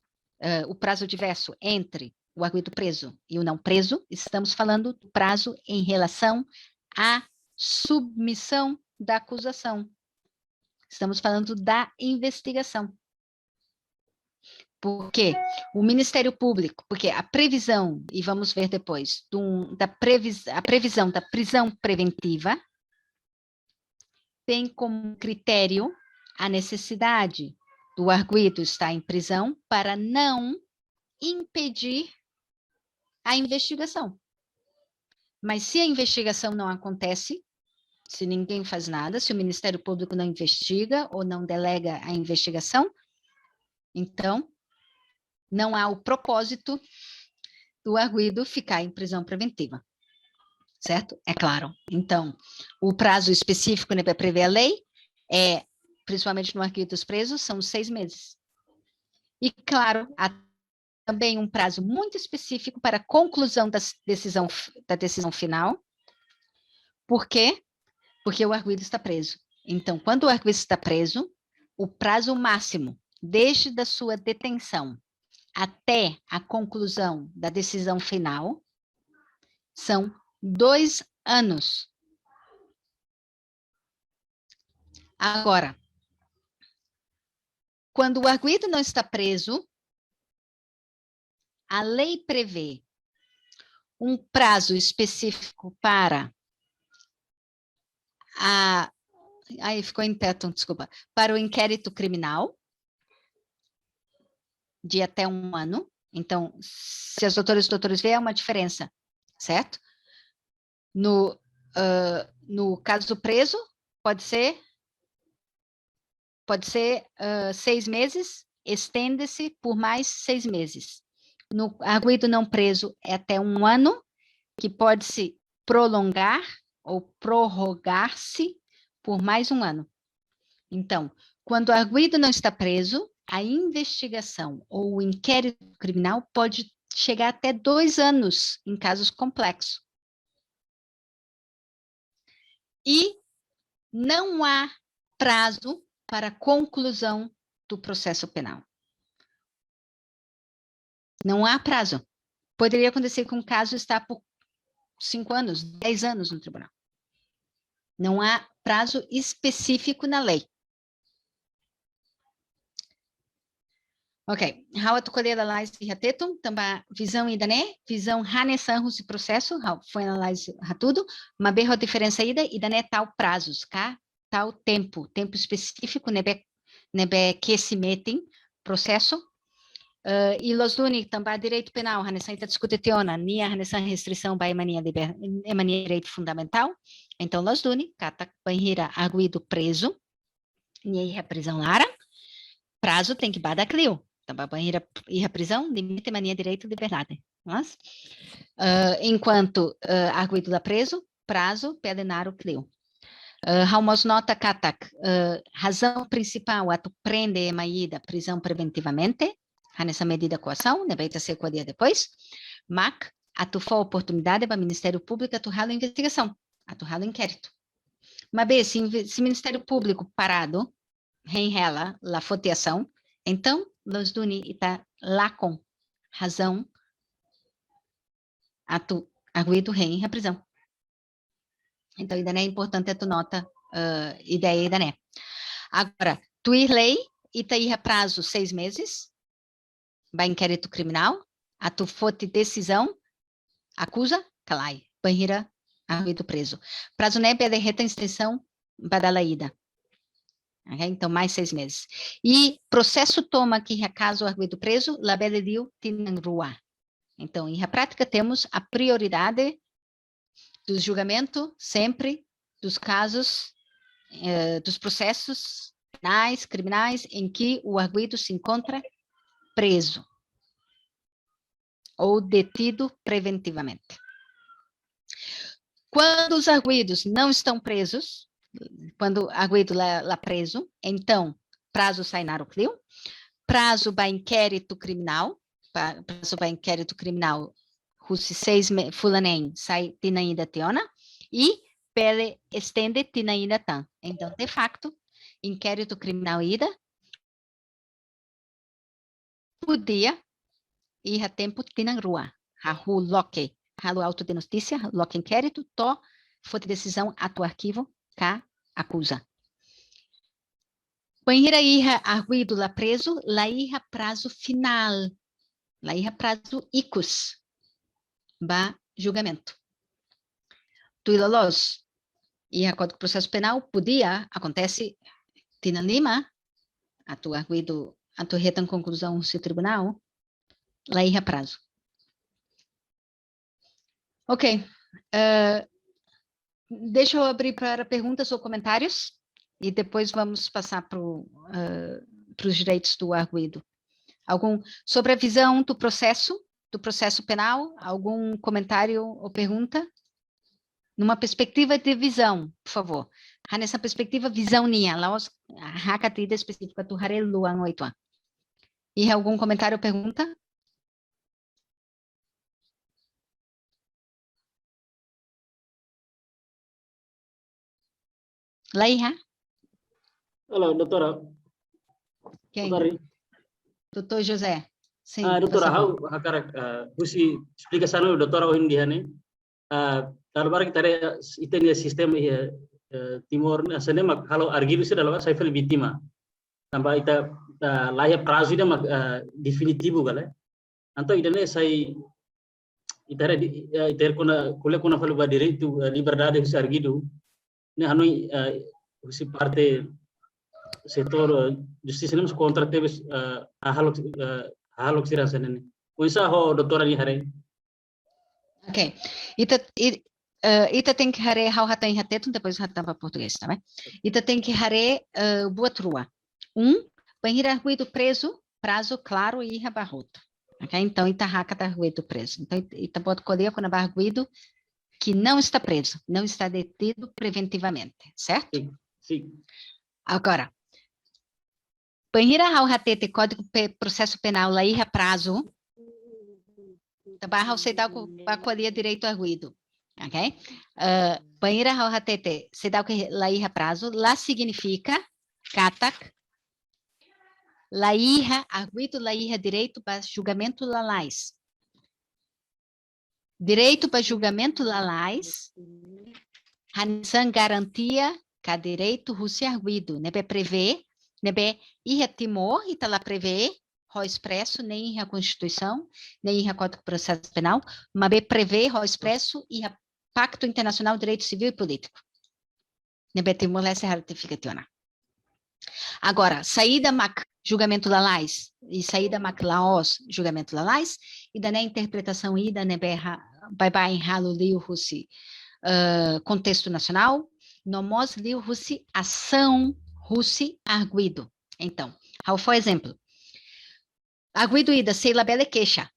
O prazo diverso entre o arguido preso e o não preso, estamos falando do prazo em relação à submissão da acusação. Estamos falando da investigação. Porque o Ministério Público, porque a previsão, e vamos ver depois, a previsão da prisão preventiva tem como critério a necessidade do arguido estar em prisão para não impedir a investigação. Mas se a investigação não acontece, se ninguém faz nada, se o Ministério Público não investiga ou não delega a investigação, Então, não há o propósito do arguido ficar em prisão preventiva, certo? É claro. Então, o prazo específico que prevê a lei é, principalmente no arguido dos presos, são 6 meses. E, claro, há também um prazo muito específico para a conclusão da decisão final. Por quê? Porque o arguido está preso. Então, quando o arguido está preso, o prazo máximo, desde da sua detenção até a conclusão da decisão final, são 2 anos. Agora, quando o arguido não está preso, a lei prevê um prazo específico para aí ficou em teto, desculpa, para o inquérito criminal, de até 1 ano. Então, se as doutoras e doutores veem, é uma diferença, certo? No caso do preso, pode ser 6 meses, estende-se por mais 6 meses. No arguido não preso, é até 1 ano, que pode se prolongar ou prorrogar-se por mais 1 ano. Então, quando o arguido não está preso, a investigação ou o inquérito criminal pode chegar até 2 anos em casos complexos. E não há prazo para a conclusão do processo penal. Não há prazo. Poderia acontecer que um caso está por 5 anos, 10 anos no tribunal. Não há prazo específico na lei. Ok. How to colher análise ratetum, também visão e dané, visão hanesanhos e processo, how foi análise tudo, uma berra diferença ida e dané tal prazos, cá, tal tempo específico, nebe que se metem processo. E los duni também direito penal, hanesan ita discutetiona, nia hanesan restrição by mania direito fundamental. Então los duni, kata banhira arguido preso, nia prisão lara, prazo tem que bada clio. Banheira e a prisão, limite mania direito de liberdade. Mas, enquanto arguido da preso, prazo, pedenaro, clio. Halmos nota katak, razão principal, ato prende e maída, prisão preventivamente, nessa medida coação, deve ser com dia depois. Mac, atu for oportunidade para o Ministério Público atuar investigação, atuar inquérito. Mas, se o Ministério Público parado, reenrela a foteação, então, los duni está lá com razão arguido rei em prisão. Então, ainda é importante tu nota ideia ainda né. Agora, tu ir lei e tá aí prazo 6 meses, vai inquérito criminal, a tu fote decisão, acusa, calai, banheira, arguido preso. Prazo nebe é de reta extensão, badalaída. Okay? Então, mais 6 meses. E processo toma aqui, caso arguido preso, labele diu tinanrua. Então, em prática, temos a prioridade do julgamento, sempre, dos casos, dos processos penais, criminais, em que o arguido se encontra preso ou detido preventivamente. Quando os arguidos não estão presos, quando o arguido lá preso, então, prazo sainar o clio, prazo para inquérito criminal, Russi 6 fulanem sai tinaída teona, e pele estende tinaída tan. Então, de facto, inquérito criminal ida, podia ir a tempo tinan rua, hahu loque, halu auto de notícia, loque inquérito, to, foi decisão ato arquivo, cá, acusa. Banheira irra arguido lá preso, lá irra prazo final, lá irra prazo icus, ba julgamento. Tuilolos, e a Código de Processo Penal podia, acontece, Tina Lima, a tua arguido, a tua reta em conclusão se tribunal, lá irra prazo. Ok. Deixa eu abrir para perguntas ou comentários e depois vamos passar para os direitos do arguido. Sobre a visão do processo penal, algum comentário ou pergunta? Numa perspectiva de visão, por favor. Nessa perspectiva, visão nia, laos hakatida específica tu hare luang oituan. E algum comentário ou pergunta? Laiha? Halo, doutora. Quem? Doutora. Doutor José. Sim, Doutora, favor. husi explicação doutora o hindi hani. Talbar kita ada itenia sistem timor asane mak halo argilu se dalam saya fel vítima. Tambah ita lahir prazo ida mak definitivo gale. Anto idane sai itare iter kuna fel ba direito liberdade husi argidu. Ne hanoi husi parte setor justiça nem contra teve halok sira sanene uisa ho doutora ni hare ok ita tem que hare hau hatan hatetum depois hatan para português, tá bem? Ita tem que hare boa trua banhira ruído preso prazo claro e rabarroto, ok? Então ita haka tá ruído preso, então ita pode colher quando arguido que não está preso, não está detido preventivamente, certo? Sim. Agora banhira hau hatete código processo penal lá irra prazo barra aceitar para colher direito arguido, ok? Banhira hau hatete se dá o que lá irra prazo lá significa katak lá irra arguido lá irra direito para julgamento lalais Hansan garantia que direito russo arguido nebe prevê nebe irra timor e tá lá prevê o expresso nem a Constituição nem a Código de Processo Penal mas prevê o expresso e a Pacto Internacional de Direito Civil e Político nebe timor leste ratificativa. Agora saída mac julgamento lalais e saída mac laos julgamento lalais e da interpretação ida nebe bye em halo liu russi contexto nacional nomos liu russi ação russi arguido. Então, qual foi o exemplo? Arguido ida sei labele queixa.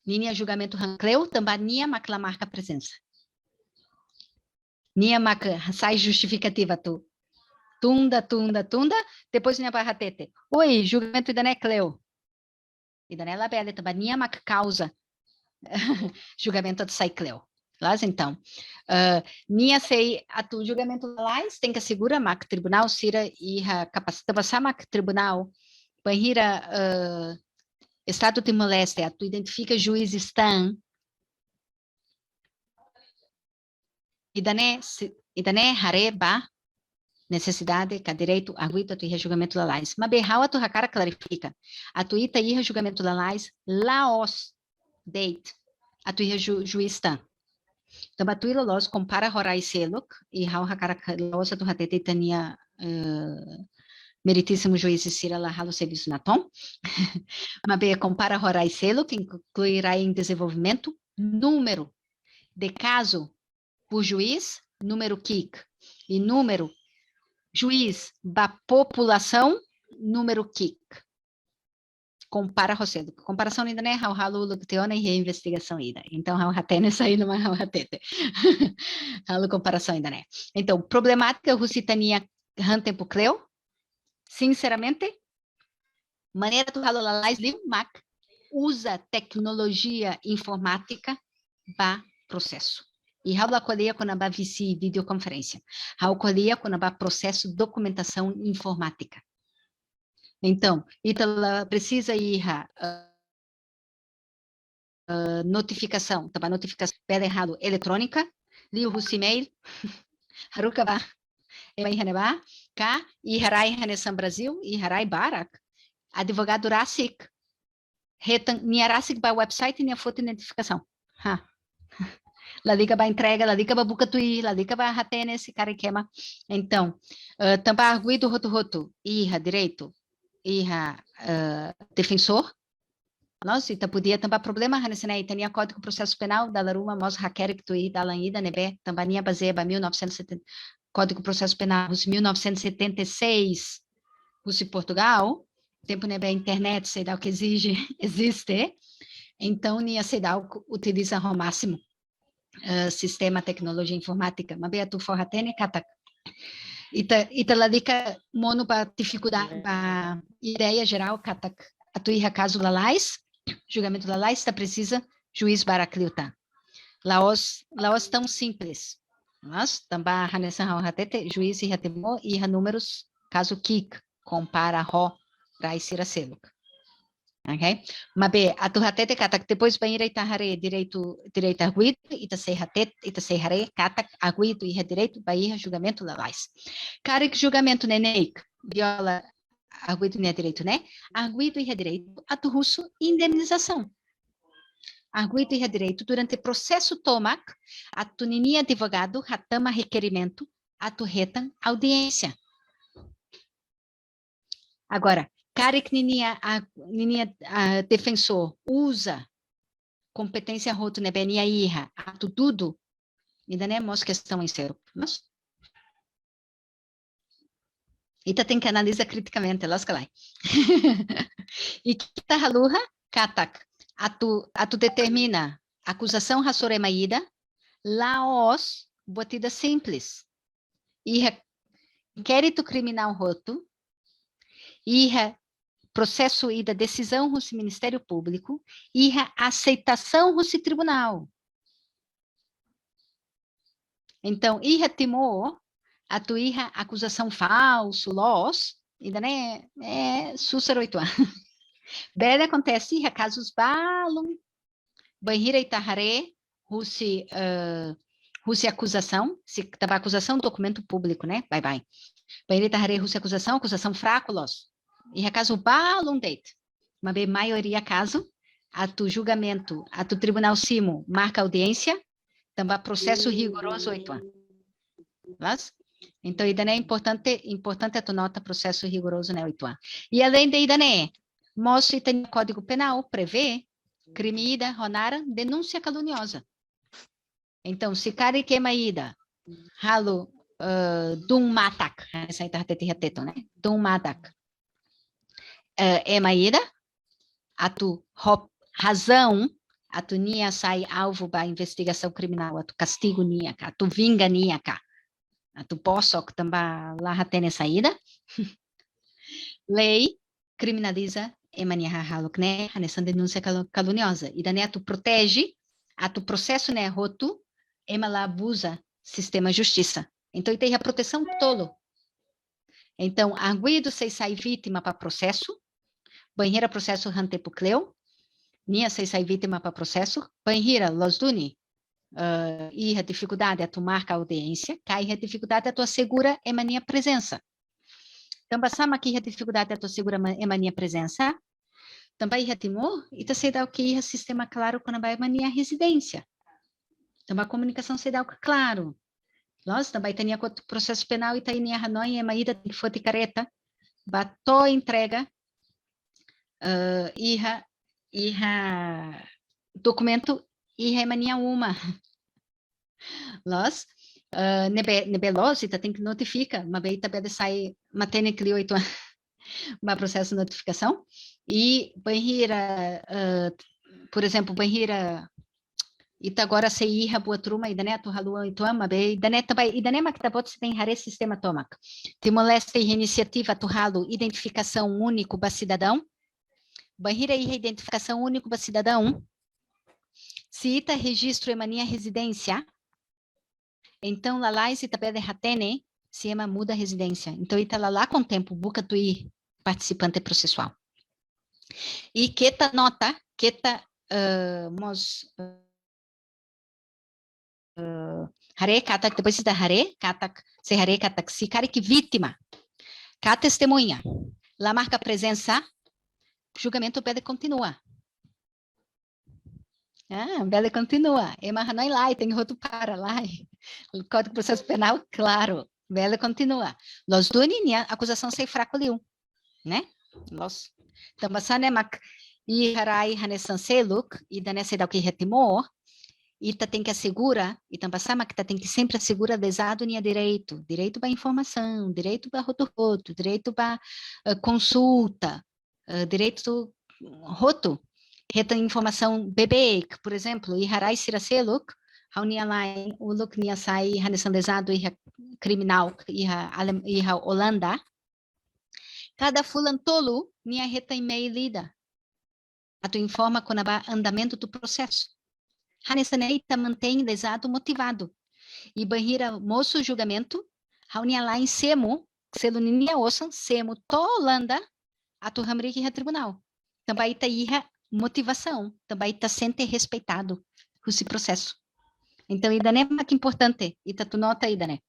Linha julgamento rancleu, também nia macla marca presença. Nia mac sai justificativa tu. Tunda, depois nia barra tete. Oi, julgamento ida né cleu. Ida né labele, também nia mac causa. Julgamento de sai cleu. Las então. Nia sei a tu julgamento lá, tem que assegurar mac tribunal sira e a capacidade passar mac tribunal. Banhira Estado Timor-Leste, tu identifica juiz estão e dané hareba necessidade que direito arguido tu julgamento lalais. Mas berrau a tu cara clarifica. A tu ita ir julgamento lalais laos date a tu juiz estão. Então a tu ilos compara horai seluk e hau hakara losa tu hatete tania meritíssimo juiz Cira lá halo serviço na tom. Mas compara horai selo que incluirá em desenvolvimento número de caso por juiz, número KIC e número juiz da população, número KIC. Compara Rocedo. Comparação ainda né, hau halo lugteona e reinvestigação ainda. Então hau hatene sair numa hau hatete. Halo comparação ainda né. Então problemática rusitania han tempo cleo. Sinceramente, maneira do halo lalais mac usa tecnologia informática para processo. E halo acolhia quando a visi videoconferência. Halo acolhia quando a processo documentação informática. Então, ela precisa ir notificação, tá? Notificação pela halo eletrônica, li o e-mail, harukaba Emanhaneba, cá, e Harai Hanessan Brasil, e Harai Barak, advogado Racic, Nia Racic para website e Nia foto identificação. La liga para entrega, la liga para bucatui, la liga para ratene esse cara queima. Então, também arguido roto, iha direito, iha defensor, nós ita podia também problema nesse né, tinha código processo penal da laruma mos hacker que tu ir da lanida nebe, também nia baseia 1970 Código Processo Penal, 1976, Rússia e Portugal, tempo né a internet sei lá o que existe, então nia sei lá utiliza ao máximo sistema tecnologia informática, mas bem tu forra tene kata ita ladika mono para dificuldade para ideia geral kata a tu iha caso lalais julgamento lalais está precisa juiz barakliuta Laos tão simples mas também hanesan hatete juiz e hatemo e números caso kik compara ro rai siraseluk. Ok? Mas a tu hatete katak depois banheira itahare direito arguido ita sei hare katak arguido e direito bahia julgamento lalais. Carik julgamento neneik viola arguido né direito né? Arguido e direito a tu russo indenização. Arguido e direito durante o processo tomac a tu nini advogado hatama requerimento a tu retan audiência. Agora Carik ninia defensor usa competência roto ne benia iha atu tudo ainda nem mos questão em ser mas ita tem que analisar criticamente lasca lá e kita haluha katak atu determina acusação rasoremaída laos botida simples iha inquérito criminal roto iha processo e da decisão do Ministério Público e a aceitação do tribunal. Então, iha timor, a tu iha acusação falso, los, ainda né, súcero ituan. Bela acontece, iha casos balum, banhira itahare, russi acusação, se tava acusação, documento público, né, bye. Banhira itahare, russi acusação fraco, los. E caso balum date, mas bem maioria caso, a tu julgamento, a tu tribunal cimo marca audiência, também processo rigoroso 8 anos. Então, ainda é importante a tu nota processo rigoroso, né, 8 anos. E além de ainda né, mostra que o Código Penal prevê crime ida, ronara, denúncia caluniosa. Então, se cara queima ida, halo, dum matak, essa aí tá né, dum matak. Maíra, a tu razão, a tu nia sai alvo da investigação criminal, a tu castigo nia, a tu vinga nia, a tu posso também lá tem saída. Lei criminaliza emania haluk né, nessa denúncia caluniosa. E daí a tu protege, a tu processo né roto, lá abusa sistema justiça. Então tem a proteção tolo. Então arguido se sai vítima para processo. Banheira processo hantepucleu, nia se sai vítima para processo, banheira los duni, e a dificuldade a tu marca audiência, cai a dificuldade a tua segura é mania presença. Então, passamos aqui a dificuldade a tua segura é mania presença, também a timor, e tu sei dar o que é sistema claro quando vai mania residência. Então, a comunicação se dá o claro. Nós também tem o processo penal e tem a hanoi é maída de foto careta, bato entrega, iha documento iha mania uma los nebe los ita tem que notifica mas bem também sai matene clio itu uma processo de notificação e banheira por exemplo banheira ita agora se iha boa truma e daneto halua itu ama bem daneto vai e danema que tá pode se tem hare sistema tomac te molesta iniciativa tu halu identificação único ba cidadão banheira e identificação único para cidadão. Se ita registro emania residência, então lá se tabela de hatene, se ema muda a residência. Então ita lá com tempo buca tu ir participante processual. E que ta nota, que ta hare katak depois se da hare katak se hare katak se cara que vítima, cá testemunha, lá marca presença. Julgamento Bele continua. Bele continua. Não é lá, tem outro para lá. O Código de Processo Penal, claro. Bele continua. Los duni, acusação sem fraco liu. Né? Los. Então, basane mak e harai hanesan seluk e danese da que retimor. E tem que assegurar, e também que tem que sempre assegurar desado nia direito para informação, direito para roto, direito para consulta. direito roto. Reta informação bebê, por exemplo, e harai siraseluk, haunia lain uluk nia sai hanesandesado e criminal e Holanda. Cada fulantolo nia reta e-mail lida. A tu informa com o andamento do processo. Hanesaneita mantém lesado motivado. E banhira moço julgamento, haunia lain semo, seluninia osan, semo to Holanda, a tu hamrik e tribunal. Também está aí motivação, também está sendo respeitado esse processo. Então, isso é muito importante. Ita tu nota aí, né?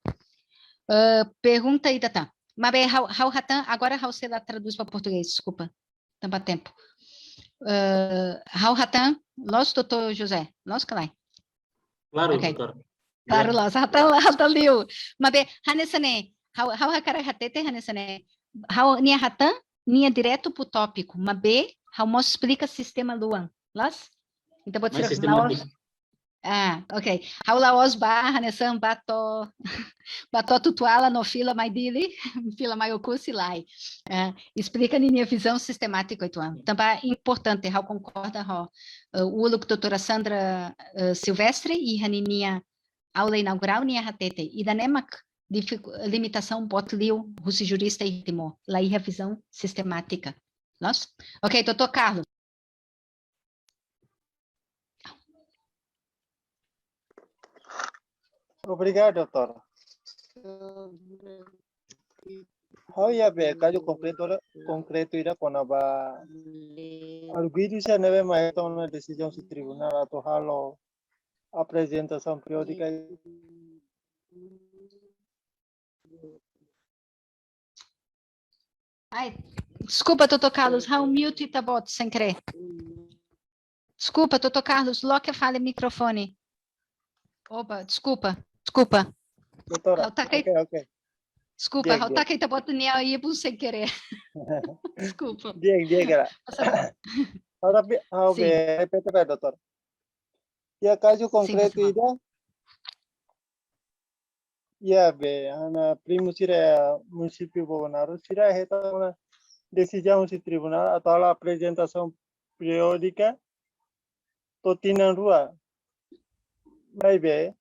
Pergunta aí, tá? Mas agora você lá traduz para português, desculpa. Não há tempo. Ratan, nós, doutor José, nós que vai. Claro, okay. doutor. Claro, nós, Ratan liu. Mas hanesane, hakara hatete hanesane, nia Ratan, nia direto para o tópico, mas how explica sistema Luan, las? Então pode ser laos. Ok. How laos barra nesam bato tutuala no fila mai dili, fila mai okusi lai. Explica minha visão sistemática itu. Também importante, how concorda o uluk doutora Sandra Silvestre e minha aula inaugural nia hatete e da nemak limitação botliu russo jurista e timo, lá a visão sistemática. Nós? Ok, doutor Carlos. Obrigado, doutora. Hoy be caso concreto irá con aba arguido se neve mais uma decisão do tribunal a torralo a apresentação periódica. Ai, desculpa, doutor Carlos, how mute tá bot sem querer. Desculpa, doutor Carlos, loque fale microfone. Opa, desculpa. Doutora, ok. Desculpa, eu taquei tá botando aí sem querer. Desculpa. Dia. Ahora repete, doutora. E a caso concreto irá? Ya be, ana primo sira município Bolsonaro sira reta uma decisão do tribunal atau a apresentação periódica totinan rua. Mas be,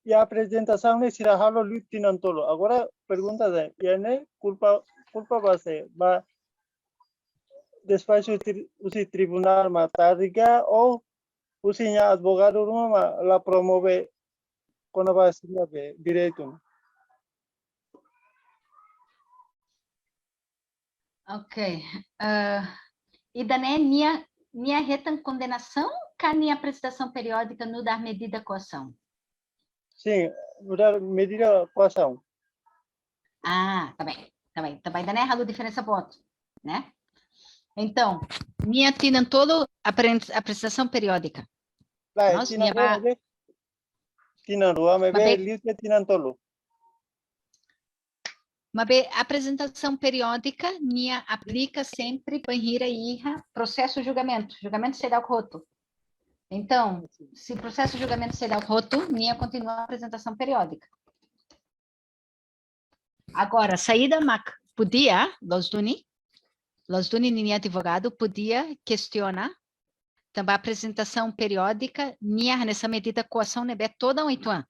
e a apresentação ne sira halo lutinan tolo. Agora pergunta é, e ne culpa base, ba despacho o tribunal matariga ou o sinha advogado ruma la promove quando vai ser direito. Ok. E daí minha reta condenação que a minha apresentação periódica no dar medida coação? Sim, mudar medida coação. Tá bem. Também daí é a diferença voto, né? Então, minha tinam todo apresentação periódica. Nós tinha rua, mas livre tinha tolo. Mas a apresentação periódica minha aplica sempre para ir processo julgamento será o roto. Então, se o processo julgamento será o roto, minha continua a apresentação periódica. Agora, saída MAC podia, los duni minha advogado podia questionar também a apresentação periódica minha nessa medida coação nebe toda um ituan.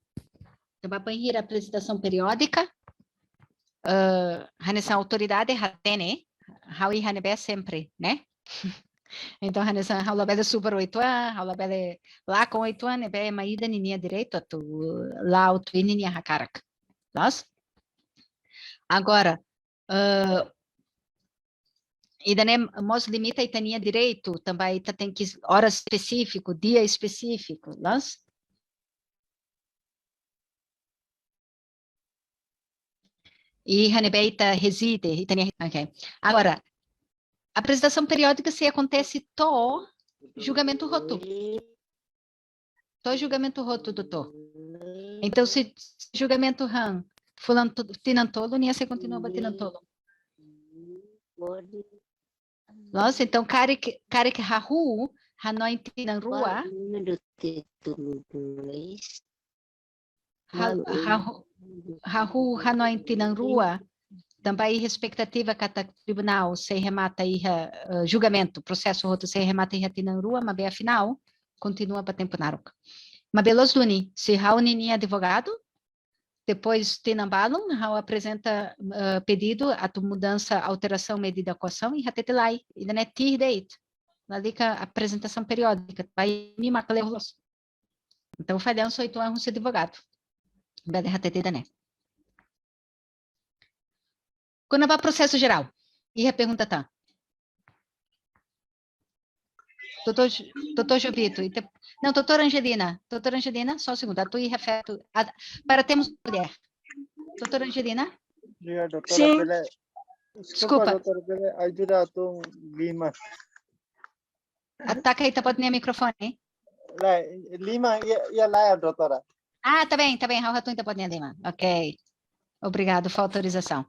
Também para ir a apresentação periódica nessa autoridade hatene, haui hanebe sempre, né? Então nessa haula bela super 8 anos, haula bela lá com 8 anos, nebe maída ninha direito tu lá o tu ninha hakarak. Nós? Agora, e daí nós limita e tinha direito também tem que hora específico, dia específico, nós? E Hanebeita reside, ok. Agora, a apresentação periódica se acontece to julgamento roto. To julgamento roto, doutor. Então, se julgamento ran, fulano tinantolo, nia se continua batinantolo. Nossa, então, karek hahu, hanoi tinanrua. Hahu hanoi tinanrua também expectativa kata tribunal se remata aí julgamento, processo roto se remata aí na rua, mas bem afinal continua para tempo naruca. Mas belos duni, se reúne nem advogado, depois tinambalum, how apresenta pedido a tu mudança, alteração, medida, coação e hatetelai, e daí tir date, lá lica apresentação periódica, vai me marca lerros. Então falham só então um advogado, bem hatete né. Quando vai processo geral, e a pergunta tá. Doutor Jovito, não, doutora Angelina, só um segundo, a tua refere para termos mulher. Doutora Angelina? Sim. Desculpa. Doutora Bele, ajuda a tu Lima. Ataca aí, tá podendo o microfone, hein? Lima, ia lá, doutora. Ah, tá bem, Raul Ratum, tá podendo Lima. Ok. Obrigado, foi autorização.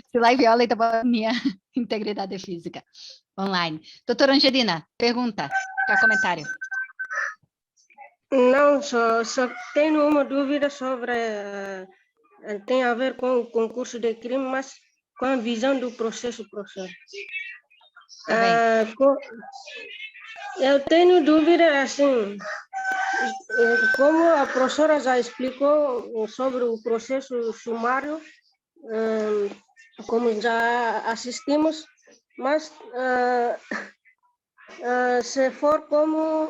Se lá viola, tá podendo minha integridade física. Online. Doutora Angelina, pergunta, qual comentário? Não, só tenho uma dúvida sobre, tem a ver com o concurso de crime, mas com a visão do processo. Eu tenho dúvida, assim, como a professora já explicou sobre o processo sumário, como já assistimos, mas se for como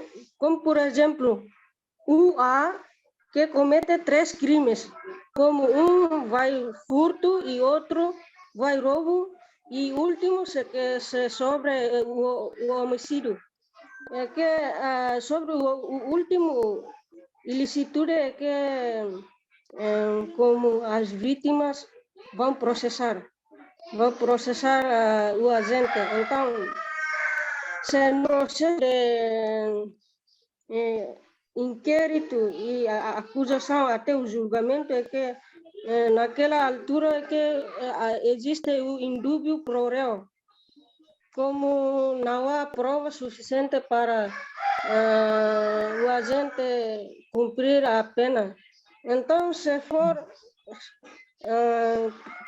por exemplo, o A que comete 3 crimes, como um vai furto e outro vai roubo e último se sobre o homicídio. É que sobre o último ilicitude é que como as vítimas vão processar o agente. Então, se no processo de inquérito e a acusação até o julgamento é que naquela altura é que existe o indúbio pro réu, como não há prova suficiente para o agente cumprir a pena. Então, se for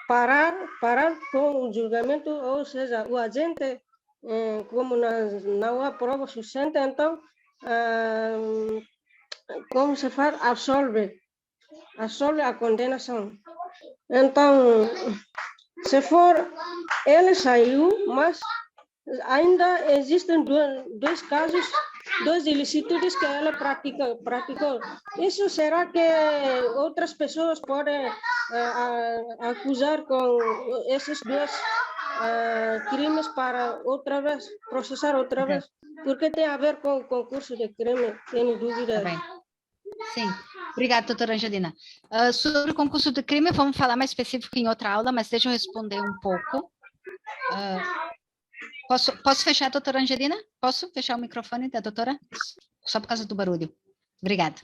parar com o julgamento, ou seja, o agente, como não há prova suficiente, então, como se faz? Absolve a condenação. Então, se for, ele saiu, mas ainda existem dois casos, 2 ilicitudes que ela praticou. Isso será que outras pessoas podem acusar com esses 2 crimes para outra vez, processar outra vez? Porque tem a ver com o concurso de crime, tenho dúvida. Tá bem. Sim, obrigada, doutora Angelina. Sobre o concurso de crime, vamos falar mais específico em outra aula, mas deixa eu responder um pouco. Posso fechar, doutora Angelina? Posso fechar o microfone da doutora? Só por causa do barulho. Obrigada.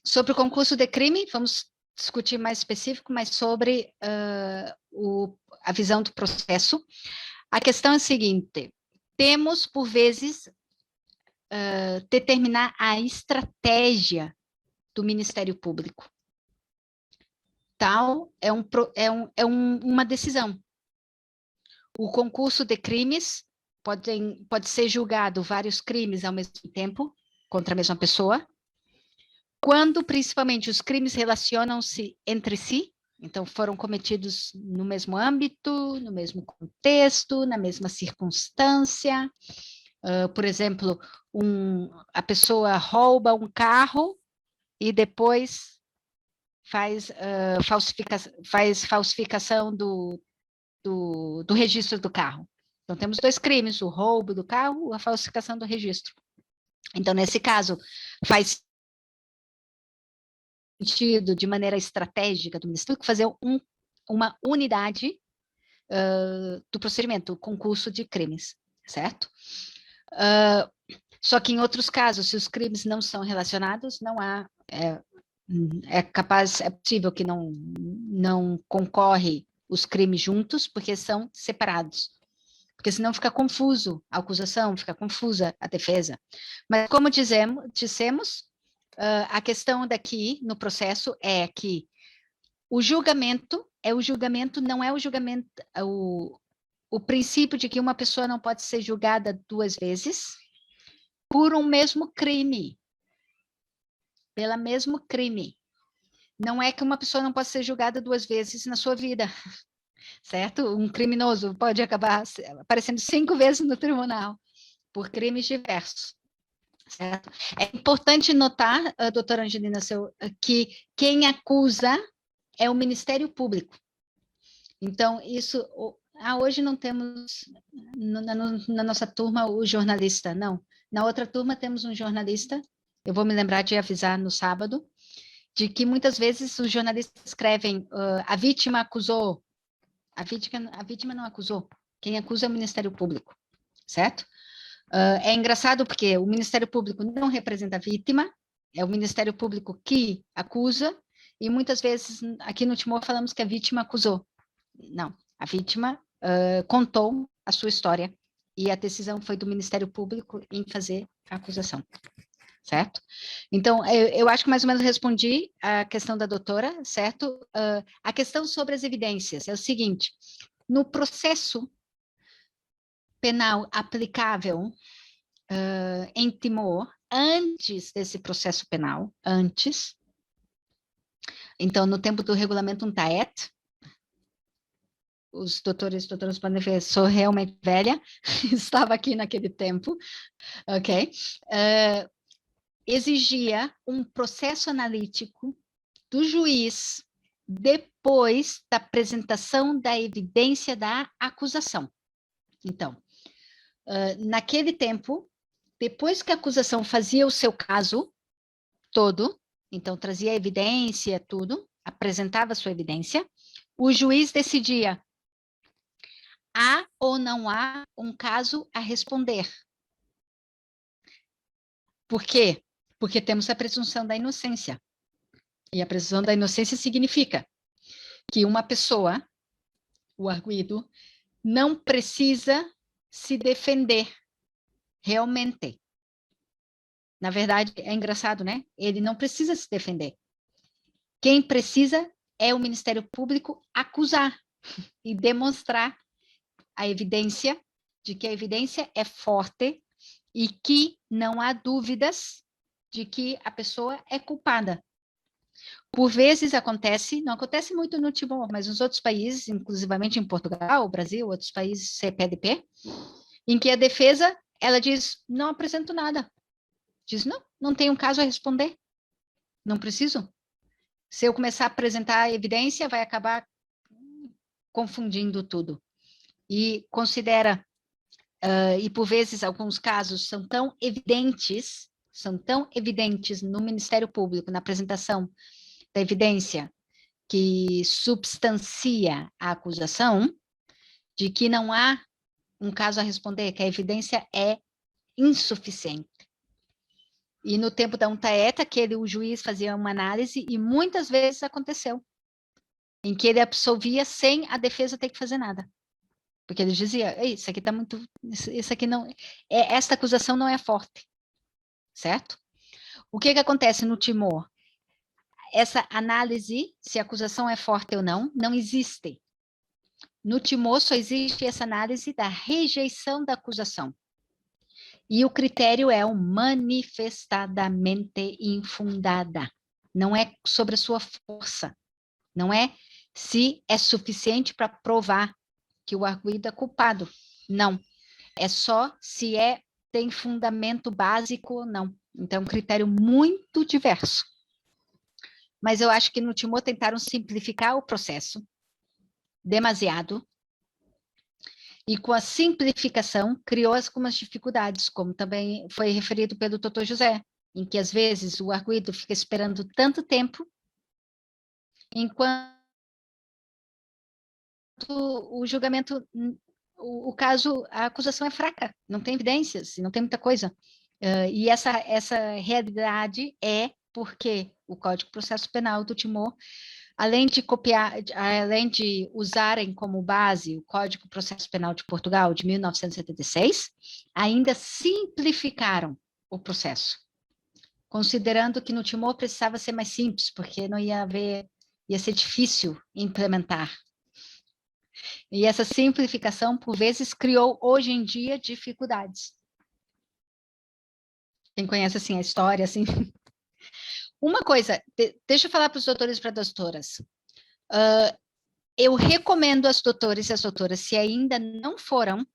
Sobre o concurso de crime, vamos discutir mais específico, mas sobre a visão do processo. A questão é a seguinte, temos, por vezes, determinar a estratégia do Ministério Público. Tal é uma decisão. O concurso de crimes pode ser julgado vários crimes ao mesmo tempo, contra a mesma pessoa, quando, principalmente, os crimes relacionam-se entre si, então foram cometidos no mesmo âmbito, no mesmo contexto, na mesma circunstância. Por exemplo, a pessoa rouba um carro e depois faz falsificação do registro do carro. Então, temos 2 crimes, o roubo do carro e a falsificação do registro. Então, nesse caso, faz sentido, de maneira estratégica do Ministério, fazer uma unidade do procedimento, o concurso de crimes, certo? Só que em outros casos, se os crimes não são relacionados, não há, é possível que não concorre os crimes juntos, porque são separados. Porque senão fica confuso a acusação, fica confusa a defesa. Mas como dissemos, a questão daqui no processo é que o julgamento não é o julgamento, o princípio de que uma pessoa não pode ser julgada 2 vezes por um mesmo crime, pelo mesmo crime. Não é que uma pessoa não pode ser julgada 2 vezes na sua vida, certo? Um criminoso pode acabar aparecendo 5 vezes no tribunal por crimes diversos, certo? É importante notar, doutora Angelina, que quem acusa é o Ministério Público. Então, isso... hoje não temos na nossa turma o jornalista, não. Na outra turma temos um jornalista, eu vou me lembrar de avisar no sábado, de que muitas vezes os jornalistas escrevem a vítima acusou, a vítima não acusou, quem acusa é o Ministério Público, certo? É engraçado porque o Ministério Público não representa a vítima, é o Ministério Público que acusa, e muitas vezes aqui no Timor falamos que a vítima acusou. Não, a vítima contou a sua história e a decisão foi do Ministério Público em fazer a acusação, certo? Então, eu acho que mais ou menos respondi a questão da doutora, certo? A questão sobre as evidências é o seguinte, no processo penal aplicável em Timor, antes desse processo penal, então, no tempo do regulamento UNTAET, os doutoras podem ver, sou realmente velha, estava aqui naquele tempo, ok? Exigia um processo analítico do juiz depois da apresentação da evidência da acusação. Então, naquele tempo, depois que a acusação fazia o seu caso todo, então trazia evidência, tudo, apresentava a sua evidência, o juiz decidia há ou não há um caso a responder. Por quê? Porque temos a presunção da inocência. E a presunção da inocência significa que uma pessoa, o arguido, não precisa se defender realmente. Na verdade, é engraçado, né? Ele não precisa se defender. Quem precisa é o Ministério Público acusar e demonstrar a evidência de que a evidência é forte e que não há dúvidas de que a pessoa é culpada. Por vezes acontece, não acontece muito no Timor, mas nos outros países, inclusivamente em Portugal, Brasil, outros países CPLP, em que a defesa, ela diz, não apresento nada. Diz, não tenho um caso a responder. Não preciso. Se eu começar a apresentar a evidência, vai acabar confundindo tudo. E considera, e por vezes alguns casos são tão evidentes no Ministério Público, na apresentação da evidência que substancia a acusação, de que não há um caso a responder, que a evidência é insuficiente. E no tempo da UNTAET, o juiz fazia uma análise, e muitas vezes aconteceu, em que ele absolvia sem a defesa ter que fazer nada. Porque ele dizia, isso aqui está muito... Isso aqui não... esta acusação não é forte. Certo? O que acontece no Timor? Essa análise, se a acusação é forte ou não existe. No Timor só existe essa análise da rejeição da acusação. E o critério é o manifestadamente infundada. Não é sobre a sua força. Não é se é suficiente para provar que o arguido é culpado. Não. É só se tem fundamento básico ou não. Então, é um critério muito diverso. Mas eu acho que no Timor tentaram simplificar o processo demasiado. E com a simplificação, criou algumas dificuldades, como também foi referido pelo doutor José, em que às vezes o arguido fica esperando tanto tempo, enquanto o julgamento, o caso, a acusação é fraca, não tem evidências, não tem muita coisa. E essa realidade é porque o Código de Processo Penal do Timor, além de usarem como base o Código de Processo Penal de Portugal, de 1976, ainda simplificaram o processo, considerando que no Timor precisava ser mais simples, porque não ia haver ia ser difícil implementar. E essa simplificação, por vezes, criou, hoje em dia, dificuldades. Quem conhece, assim, a história, assim... Uma coisa, deixa eu falar para os doutores e para as doutoras. Eu recomendo aos doutores e às doutoras, se ainda não foram,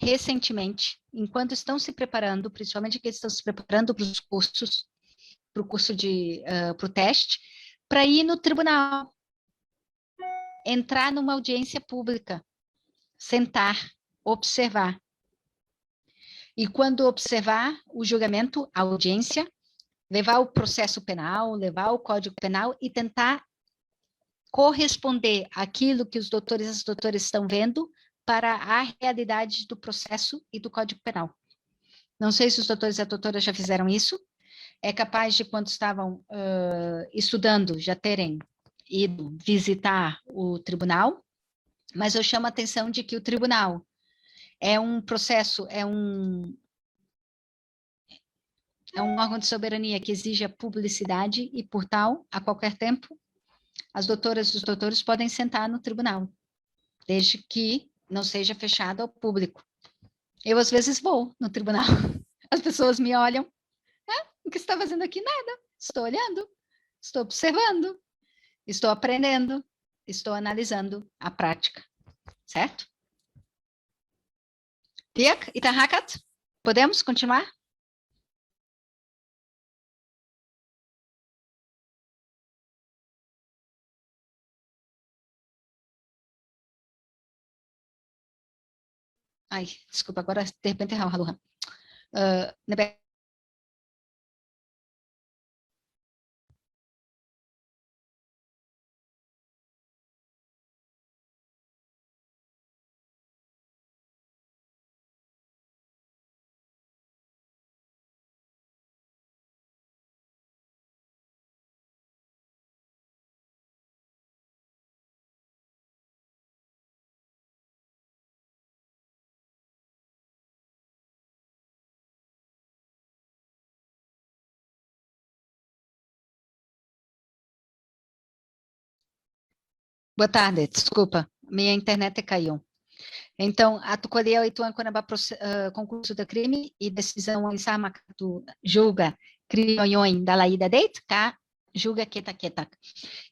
recentemente, enquanto estão se preparando, principalmente que estão se preparando para os cursos, para o curso para o teste, para ir no tribunal, entrar numa audiência pública, sentar, observar. E quando observar o julgamento, a audiência, levar o processo penal, levar o código penal e tentar corresponder àquilo que os doutores e as doutoras estão vendo para a realidade do processo e do código penal. Não sei se os doutores e as doutoras já fizeram isso. É capaz de, quando estavam estudando, já terem ido visitar o tribunal, mas eu chamo a atenção de que o tribunal é um processo, é um órgão de soberania que exige a publicidade e, por tal, a qualquer tempo, as doutoras e os doutores podem sentar no tribunal, desde que não seja fechado ao público. Eu, às vezes, vou no tribunal. As pessoas me olham. O que você está fazendo aqui? Nada. Estou olhando, estou observando, estou aprendendo, estou analisando a prática. Certo? Tiak, Itahakat, podemos continuar? Ai, desculpa, agora de repente errar o Haluha. Boa tarde, desculpa, minha internet caiu. Então, a tucolheu itu quando concurso de crime e decisão em sama do julga crime da laída deit, cá julga queta.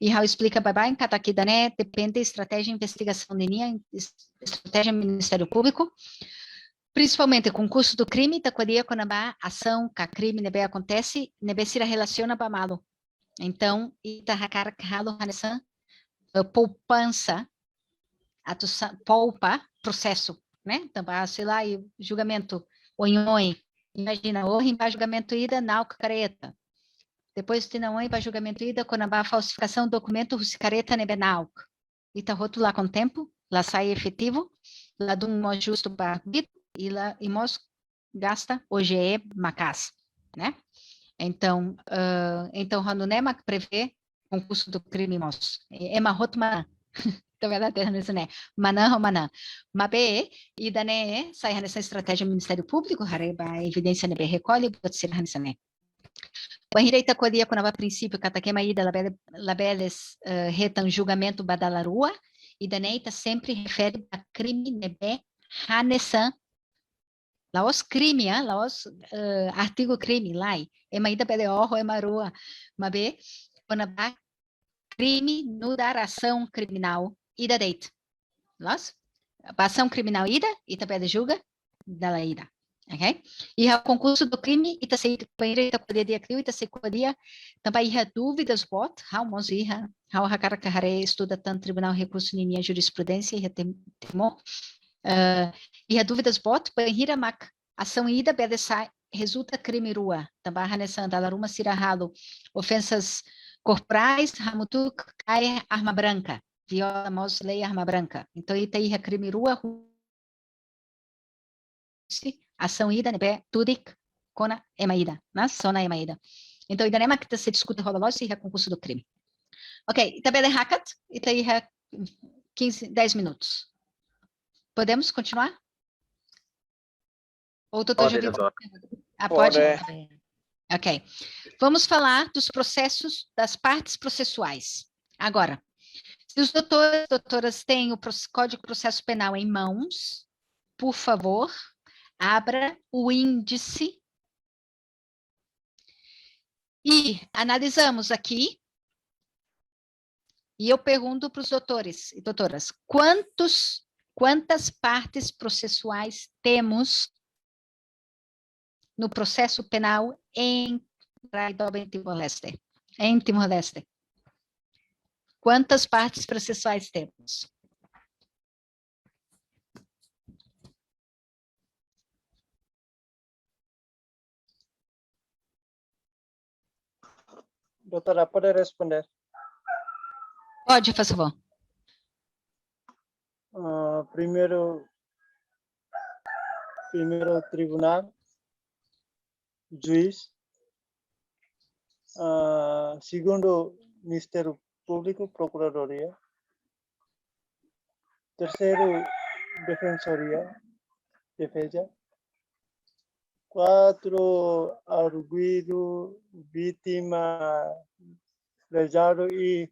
E how explica babai kata aqui né, depende estratégia de investigação de linha, estratégia do Ministério Público, principalmente concurso do crime, taquaria quando a ação que crime nebe acontece, nebe se relaciona para malo. Então, ita hakar halo hanesan poupança, poupa processo, né? Então, sei lá, e julgamento, oi, imagina, oi, vai julgamento ida, na careta. Depois de não vai julgamento ida, quando a falsificação do documento, careta nebenau. E tá roto lá com o tempo, lá sai efetivo, lá de um justo para e lá e mos gasta hoje é macas, né? Então, Ranunema prevê concurso do crime mos. É marroto manan. Então, ela tem isso, né? Manan. Mabe, e daí sai nessa estratégia do Ministério Público, a evidência nebe recolhe, pode ser nessa, né? Bahira Itacodia, quando a princípio, Cataquema ida, labeles retam julgamento badalarua, e daí sempre refere a crime nebe hanesan. Lá os crime, lá os artigo crime, lá, é maída pede orro, é marua, mabe, quando a crime no dar ação criminal, ida date. Las? Ação criminal ida, ita pede julga, da ida. Ok? E o concurso do crime, ita se ita poderia criar, ita se poderia, também ia dúvidas, bot, how mos ia, how hakara kahare estuda tanto tribunal recurso linha jurisprudência, ia temor, e a dúvidas bot, banhira mak, ação ida, bedesai, resulta crime rua, também hanesan, dalaruma sirahalo, ofensas corporais, ramutuk, cai arma branca, viola mos lei arma branca. Então, itaí crime rua, ação ida, nebe, tudik, kona emaída, nas sona emaída. Então, ida nema que se discute rolológico e concurso do crime. Ok, itabele hakat, itaí 10 minutos. Podemos continuar? Ou doutor Jovito? Pode? Ok. Vamos falar dos processos, das partes processuais. Agora, Se os doutores e doutoras têm o Código de Processo Penal em mãos, por favor, abra o índice e analisamos aqui. E eu pergunto para os doutores e doutoras, quantas partes processuais temos no processo penal em Timor-Leste? Em Timor-Leste. Quantas partes processuais temos? Doutora, pode responder? Pode, por favor. Primeiro tribunal, juiz. Segundo, Ministério Público, Procuradoria. Terceiro, Defensoria, Defesa. 4, arguido, vítima, lesado e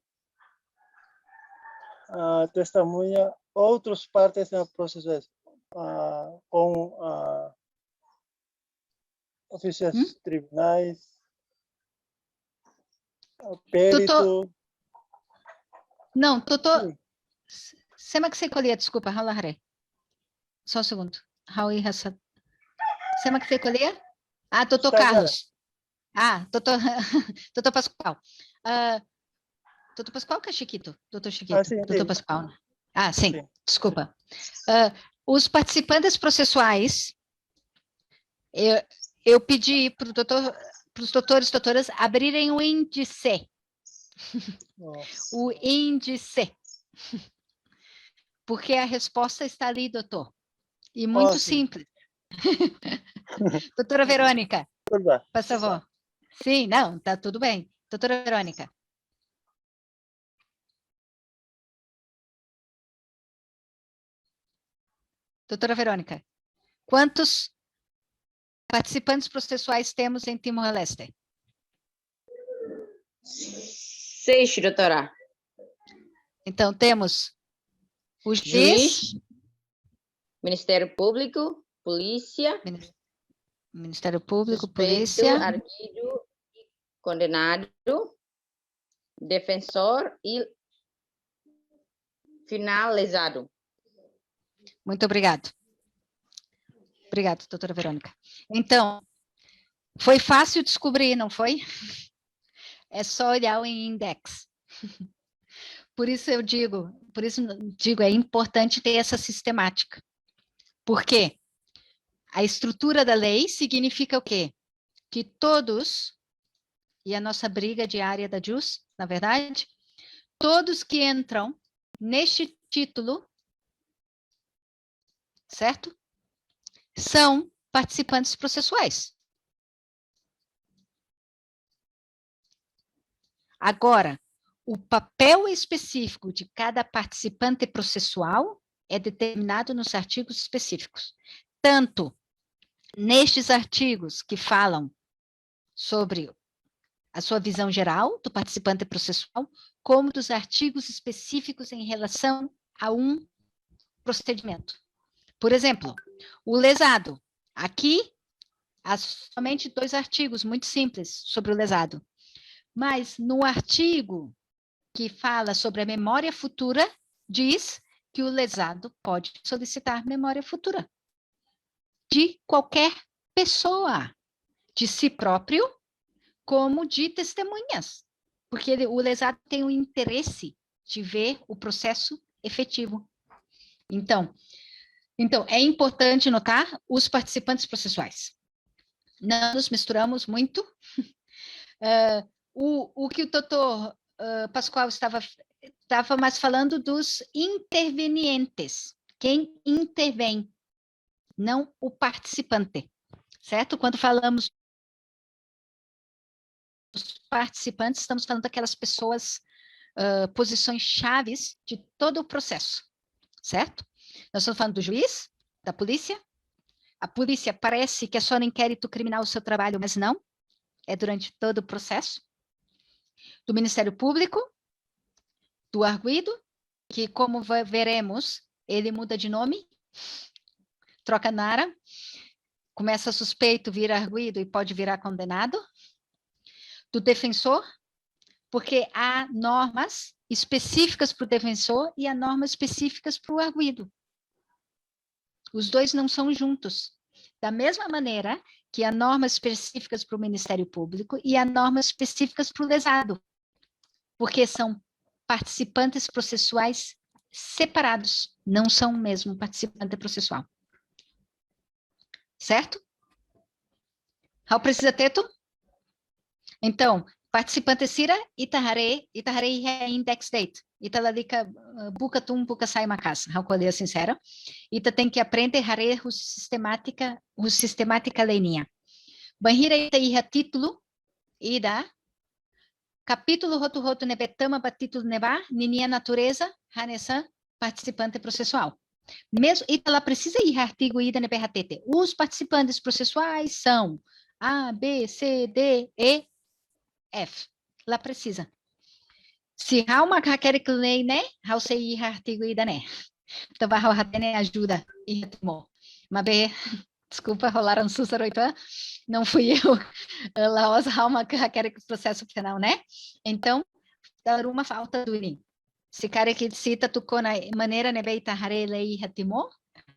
testemunha. Outras partes do processo com oficiais tribunais, perito. Não, doutor. Sema que você colhia, desculpa, Raulahare. Só um segundo. Raul Hassad. Sema que você colhia? Ah, doutor Carlos. Ah, doutor Pascoal. Doutor Pascoal que é Chiquito? Doutor Chiquito. Sim, doutor sim. Pascoal. Ah, sim. Desculpa. Sim. Os participantes processuais, eu pedi para os doutores e doutoras abrirem o índice. O índice. Porque a resposta está ali, doutor. E muito simples. Doutora Verônica, por favor. Sim, não, está tudo bem. Doutora Verônica. Doutora Verônica, quantos participantes processuais temos em Timor-Leste? 6, doutora. Então, temos o juiz, Ministério Público, Polícia, Ministério Público, suspeito, Polícia, arguido, condenado, defensor e finalizado. Muito obrigado. Obrigado, doutora Verônica. Então, foi fácil descobrir, não foi? É só olhar o index. Por isso digo, é importante ter essa sistemática. Por quê? A estrutura da lei significa o quê? Que todos, e a nossa briga diária da JUS, na verdade, todos que entram neste título, certo? São participantes processuais. Agora, o papel específico de cada participante processual é determinado nos artigos específicos. Tanto nestes artigos que falam sobre a sua visão geral do participante processual, como dos artigos específicos em relação a um procedimento. Por exemplo, o lesado. Aqui, há somente 2 artigos muito simples sobre o lesado. Mas no artigo que fala sobre a memória futura, diz que o lesado pode solicitar memória futura de qualquer pessoa, de si próprio, como de testemunhas, porque o lesado tem o interesse de ver o processo efetivo. Então, é importante notar os participantes processuais. Não nos misturamos muito. O que o doutor Pascoal estava mais falando dos intervenientes, quem intervém, não o participante, certo? Quando falamos dos participantes, estamos falando daquelas pessoas, posições chaves de todo o processo, certo? Nós estamos falando do juiz, da polícia. A polícia parece que é só no inquérito criminal o seu trabalho, mas não. É durante todo o processo. Do Ministério Público, do arguido, que como veremos, ele muda de nome, troca nara, começa suspeito, vira arguido e pode virar condenado. Do defensor, porque há normas específicas para o defensor e há normas específicas para o arguido. Os dois não são juntos. Da mesma maneira que há normas específicas para o Ministério Público e há normas específicas para o lesado, porque são participantes processuais separados, não são o mesmo participante processual. Certo? How precisa teto? Então, participante sira itahare é index date. Ita ladika buka tum buka sai makas. How colher sincera. Ita tem que aprender hare o sistemática leininha. Banhira ita iha título ida capítulo roto nebetama título neba ninia natureza hanesan participante processual. Mesmo ela precisa ir artigo ida neberratete. Os participantes processuais são A, B, C, D, E, F. Lá precisa. Se há uma quer que lei, né? Há se ir artigo ida, né? Então vai ter ajuda e tomou. Mas bem, desculpa, rolaram sussaroitã. Não fui eu. Lá há uma quer que processo penal, né? Então, dar uma falta do inim. Se cara que cita tu com a maneira ne beita hare lei hatimo,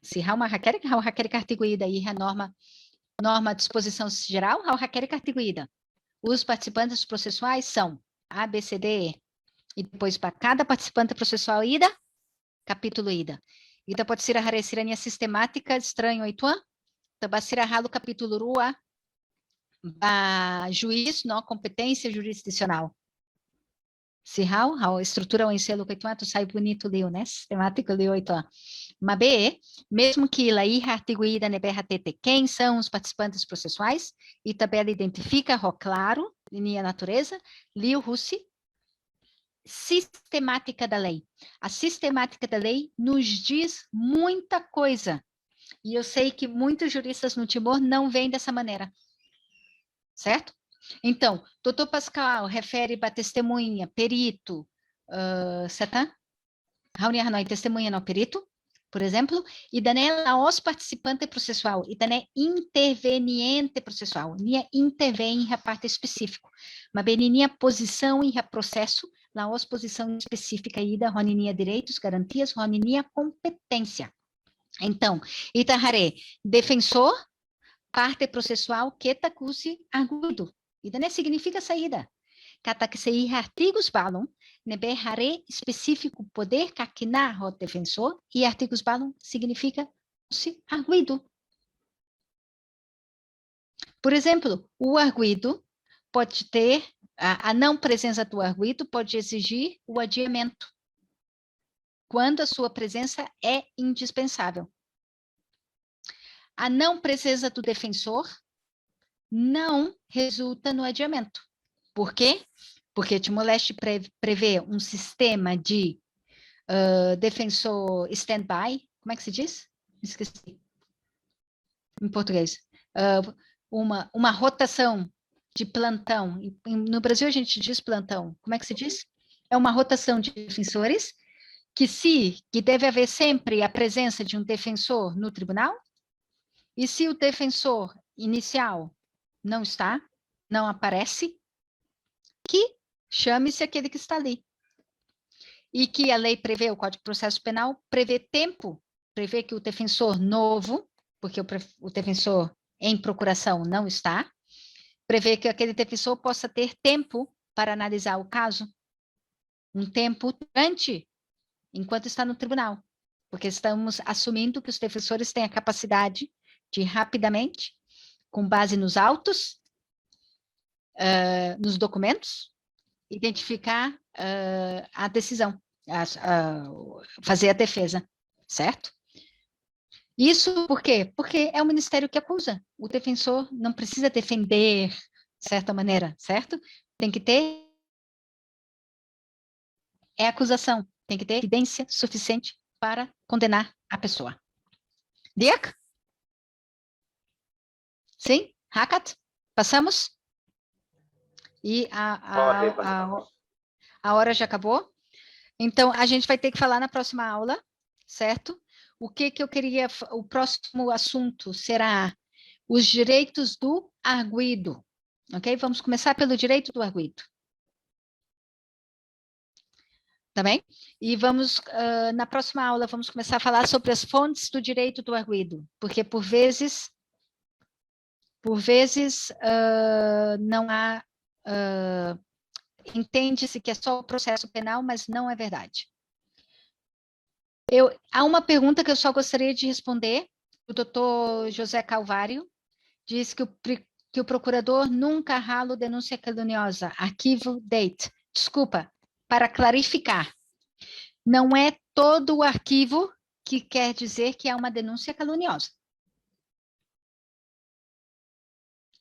se há uma quer que artigo ida e a norma disposição geral, há quer que artigo ida. Os participantes processuais são A, B, C, D, E. E depois, para cada participante processual ida, capítulo ida. Ida pode ser a haresiranha sistemática, estranho, oituan. Também será ralo capítulo rua, juiz, não competência jurisdicional. Se a estrutura o enselo que tu sai bonito leu, né? Sistemático leu oituan. Mas B, mesmo que lá artigo ida neberratete, quem são os participantes processuais? E também ela identifica, claro, linha natureza, liu russi, sistemática da lei. A sistemática da lei nos diz muita coisa. E eu sei que muitos juristas no Timor não veem dessa maneira. Certo? Então, doutor Pascal refere para testemunha, perito, certo? Raoni Hanoi, testemunha não perito, por exemplo, e danela os participantes processual, e dané interveniente processual, nia intervém em a parte específica, mas beninia posição e a processo, na os posição específica ida, roninia direitos, garantias, roninia competência. Então, itahare, defensor, parte processual, que tacuse arguido, e dané significa saída. Kata que se artigos balon, nebe hare específico poder caquinar o defensor, e artigos balon significa se arguido. Por exemplo, o arguido pode ter, a não presença do arguido pode exigir o adiamento, quando a sua presença é indispensável. A não presença do defensor não resulta no adiamento. Por quê? Porque Timor-Leste prevê um sistema de defensor stand-by, como é que se diz? Esqueci. Em português. Uma rotação de plantão. No Brasil a gente diz plantão. Como é que se diz? É uma rotação de defensores que deve haver sempre a presença de um defensor no tribunal. E se o defensor inicial não está, não aparece, que chame-se aquele que está ali. E que a lei prevê, o Código de Processo Penal, prevê tempo, prevê que o defensor novo, porque o defensor em procuração não está, prevê que aquele defensor possa ter tempo para analisar o caso, um tempo enquanto está no tribunal, porque estamos assumindo que os defensores têm a capacidade de rapidamente, com base nos autos, nos documentos, identificar a decisão, fazer a defesa, certo? Isso por quê? Porque é o Ministério que acusa. O defensor não precisa defender de certa maneira, certo? Tem que ter acusação, tem que ter evidência suficiente para condenar a pessoa. Dirk? Sim? Hakat? Passamos? E a hora já acabou? Então, a gente vai ter que falar na próxima aula, certo? O que eu queria... O próximo assunto será os direitos do arguido, ok? Vamos começar pelo direito do arguido. Tá bem? E vamos, na próxima aula, vamos começar a falar sobre as fontes do direito do arguido, porque por vezes, não há... entende-se que é só o processo penal, mas não é verdade. Há uma pergunta que eu só gostaria de responder. O doutor José Calvário diz que o procurador nunca rala denúncia caluniosa. Arquivo date. Desculpa, para clarificar. Não é todo o arquivo que quer dizer que é uma denúncia caluniosa.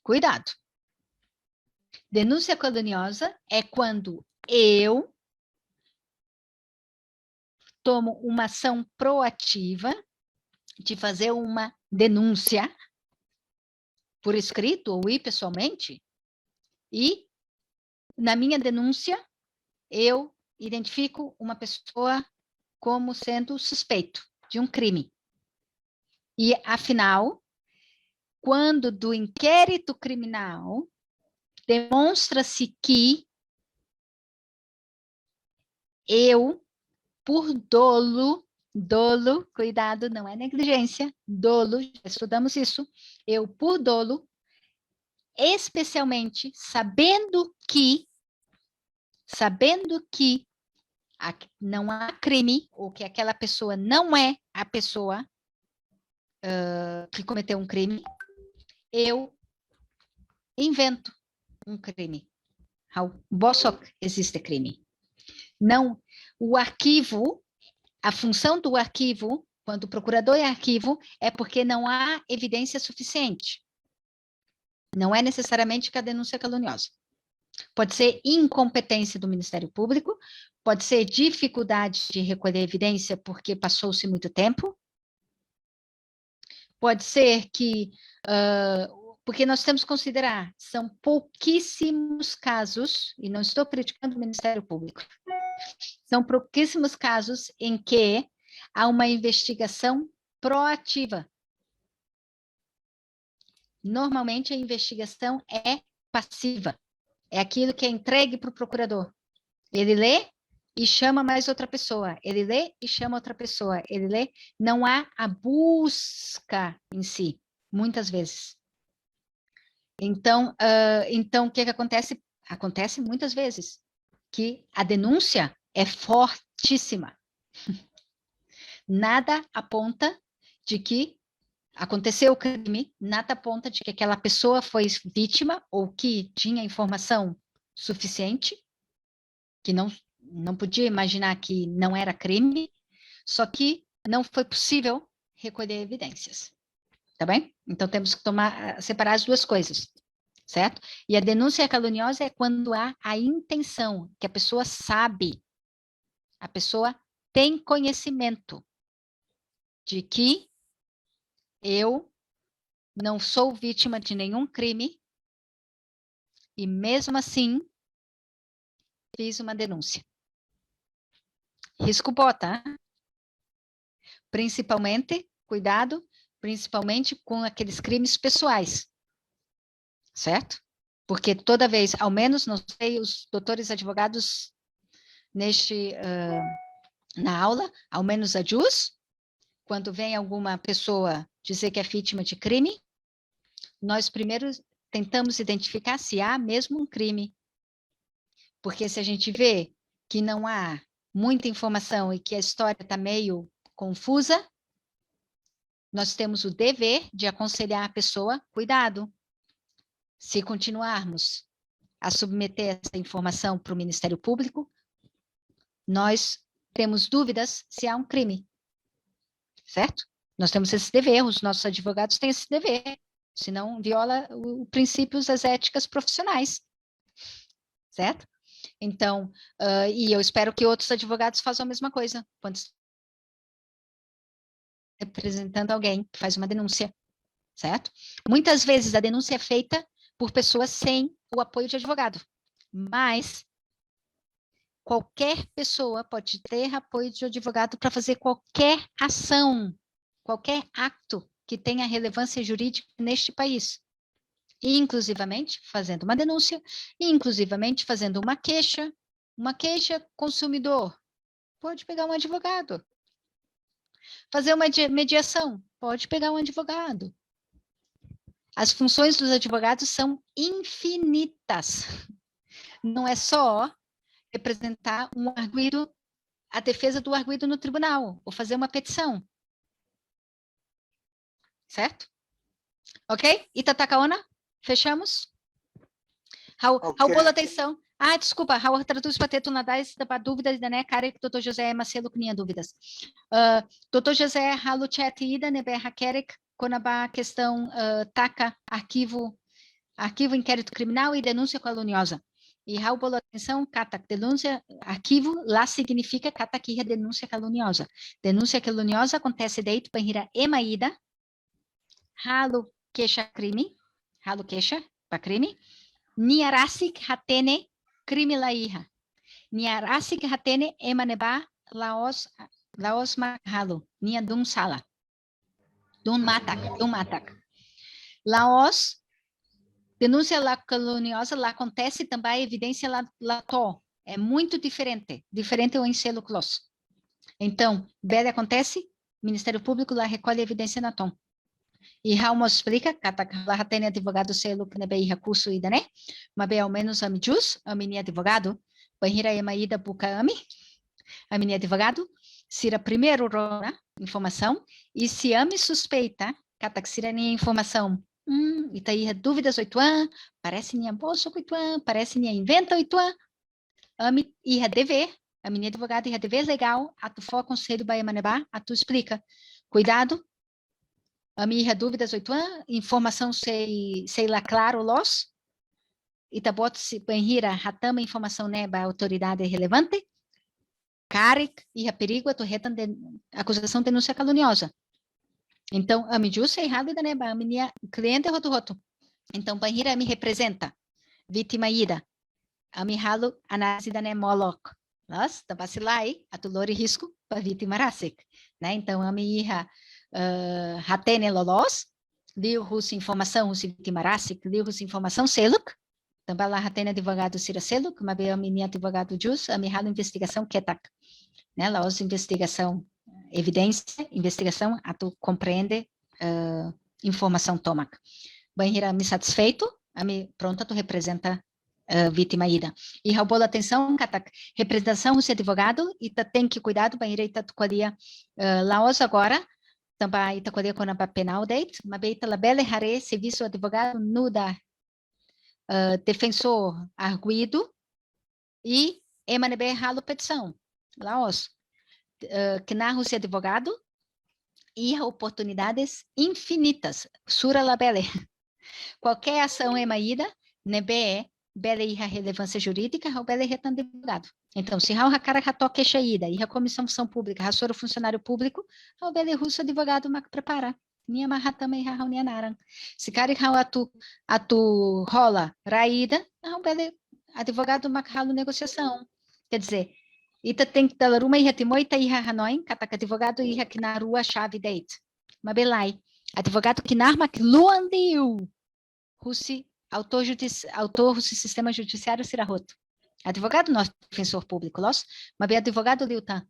Cuidado. Denúncia caluniosa é quando eu tomo uma ação proativa de fazer uma denúncia por escrito ou ir pessoalmente, e na minha denúncia eu identifico uma pessoa como sendo suspeito de um crime. E, afinal, quando do inquérito criminal demonstra-se que eu, por dolo, cuidado, não é negligência, dolo, já estudamos isso, eu, por dolo, especialmente sabendo que não há crime, ou que aquela pessoa não é a pessoa que cometeu um crime, eu invento um crime. Existe crime. Não, o arquivo, a função do arquivo, quando o procurador é arquivo, é porque não há evidência suficiente. Não é necessariamente que a denúncia é caluniosa. Pode ser incompetência do Ministério Público, pode ser dificuldade de recolher evidência porque passou-se muito tempo, pode ser que, porque nós temos que considerar, são pouquíssimos casos, e não estou criticando o Ministério Público, são pouquíssimos casos em que há uma investigação proativa. Normalmente a investigação é passiva. É aquilo que é entregue para o procurador. Ele lê e chama mais outra pessoa. Ele lê e chama outra pessoa. Ele lê. Não há a busca em si, muitas vezes. Então, o que acontece? Acontece muitas vezes que a denúncia é fortíssima. Nada aponta de que aconteceu o crime, nada aponta de que aquela pessoa foi vítima ou que tinha informação suficiente, que não podia imaginar que não era crime, só que não foi possível recolher evidências. Tá bem? Então, temos que separar as duas coisas, certo? E a denúncia caluniosa é quando há a intenção, que a pessoa sabe, a pessoa tem conhecimento de que eu não sou vítima de nenhum crime e, mesmo assim, fiz uma denúncia. Risco bota, hein? Principalmente, cuidado, principalmente com aqueles crimes pessoais, certo? Porque toda vez, ao menos, não sei, os doutores advogados na aula, ao menos a JUS, quando vem alguma pessoa dizer que é vítima de crime, nós primeiro tentamos identificar se há mesmo um crime. Porque se a gente vê que não há muita informação e que a história está meio confusa, nós temos o dever de aconselhar a pessoa, cuidado. Se continuarmos a submeter essa informação para o Ministério Público, nós temos dúvidas se há um crime. Certo? Nós temos esse dever, os nossos advogados têm esse dever, senão viola os princípios das éticas profissionais. Certo? Então, e eu espero que outros advogados façam a mesma coisa, quando representando alguém que faz uma denúncia, certo? Muitas vezes a denúncia é feita por pessoas sem o apoio de advogado, mas qualquer pessoa pode ter apoio de advogado para fazer qualquer ação, qualquer acto que tenha relevância jurídica neste país. E, inclusivamente, fazendo uma denúncia, e, inclusivamente, fazendo uma queixa consumidor, pode pegar um advogado. Fazer uma mediação, pode pegar um advogado. As funções dos advogados são infinitas. Não é só representar um arguido, a defesa do arguido no tribunal, ou fazer uma petição. Certo? Ok? Itatakaona? Fechamos? Bola atenção. Desculpa, Raul traduz para ter tunadais da dúvidas da né, cara que o Dr. José Marcelo tinha dúvidas. Dr. José Halu chat ida ne berra kerek conaba questão taca arquivo inquérito criminal e denúncia caluniosa. E Raul bola atenção, kata denúncia arquivo lá significa kata que denúncia caluniosa. Denúncia caluniosa acontece deito para emaída. Halu queixa crime, halu queixa para crime. Niarasik hatene crime laiha. Niarasik hatene emaneba laos makhalu. Nia dum sala. Dum matak. Laos, denúncia lá caluniosa, lá acontece também a evidência lá to. É muito diferente o enselo close. Então, bele acontece, Ministério Público lá recolhe a evidência na tom. E Raul explica, lá tem advogado selo que nebe recurso ida, né? Mas bem, ao menos a jus, a minha advogado, banhira e maída buca a minha advogado, sira primeiro rona informação, e se a me suspeita, que sira nem informação, e tá aí dúvidas 8 anos, parece minha bolsa 8 anos, parece minha inventa 8 anos, a minha ia dever, a minha advogada ia dever legal, a tu for conselho ba emaneba, a tu explica, cuidado, a minha dúvidas 8 anos, informação sei lá claro los, e tá bot se banhira ratama informação né ba autoridade relevante, carik e a perigo a tu retan acusação denúncia caluniosa. Então a minha justa errado né ba minha cliente roto. Então banhira me representa vítima ida. A minha halo análise da né molok. Las tá vacilai a tu lori risco para vítima rasik, né? Então a minha hatene lolos, liu russo informação, russo vítima rasik, liu russo informação seluk, também lá hatene advogado sira seluk, mas bem a minha advogado jus, a minha investigação ketak, né? Lá os investigação, evidência, investigação, a tu compreende informação tomac. Banheira me satisfeito, a me pronta tu representa vítima ida. E roubou a atenção, katak, representação russo advogado, e tem que cuidado, banheira ita tu qualia laos agora, também ita qualia com a penal date, mas bem ita la bele hare serviço advogado nuda defensor arguido e emanebe halo petição. Laos, que na Rússia advogado e oportunidades infinitas. Sura la bele. Qualquer ação emaída, nebe bele iha relevância jurídica, ou bele retan advogado. Então, se há cara rato queixa ida, e a comissão de função pública, raçora funcionário público, ou bele russo advogado mak prepara. Nia mahatama iha raunia naran. Se cara atu rola raída, ou bele advogado mak halo negociação. Quer dizer, ita tem que dar uma iha timoita iha hanoin, kataka advogado iha que na rua chave date. Mabelai, advogado que narma que luandiu. Russi, autor Russi sistema judiciário sirahoto. Advogado nosso defensor público, los, mas bem advogado liutan.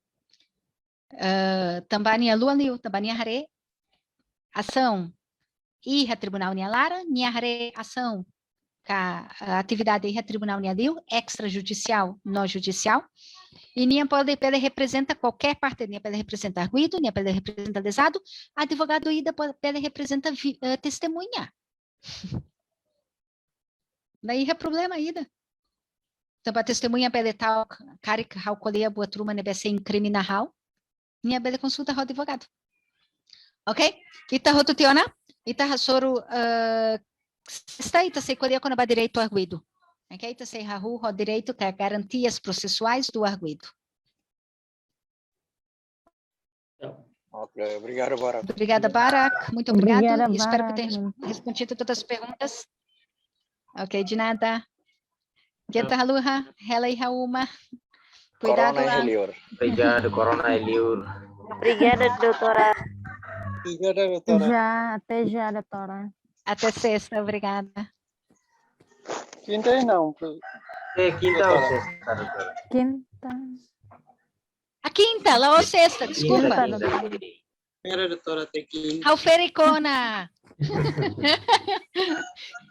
Tambania luandiu, tambania hare ação iha tribunal nia lara, nia hare ação a atividade iha tribunal nia liu, extrajudicial, não judicial. E nia pode representa qualquer parte, nia pode representar arguido, nia pode representar lesado, advogado ida pode representar testemunha. Daí é problema ida. Então, a testemunha pode tal, cara que hau coleia boa turma nebe sem criminal, nia pode consulta ao advogado. Ok? Ita rotutiona, ita rasoro está ita se coleia quando ba direito ao arguido. Ok? Ita se rahu o direito que garantias processuais do arguido. Ok, obrigado, Barak. Obrigada, Barak. Muito obrigado. Obrigada, Espero que Barak. tenha respondido todas as perguntas. Ok, de nada. Geta haluha, hela e hauma. Cuidado Corona lá. Helior. Obrigado, Corona Eliur. Obrigada, doutora. Obrigada, doutora. Até já, doutora. Até sexta, obrigada. Quinta e não. É quinta ou sexta, doutora? Quinta. A quinta, lá ou sexta, desculpa. Quinta. Primeira, doutora, até quinta. Alfericona.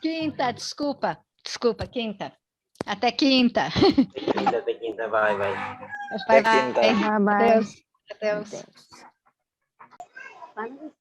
Quinta, desculpa. Desculpa, quinta. Até quinta. Até quinta, vai. Bye, Até bye. quinta. Bye, bye. Adeus. Adeus.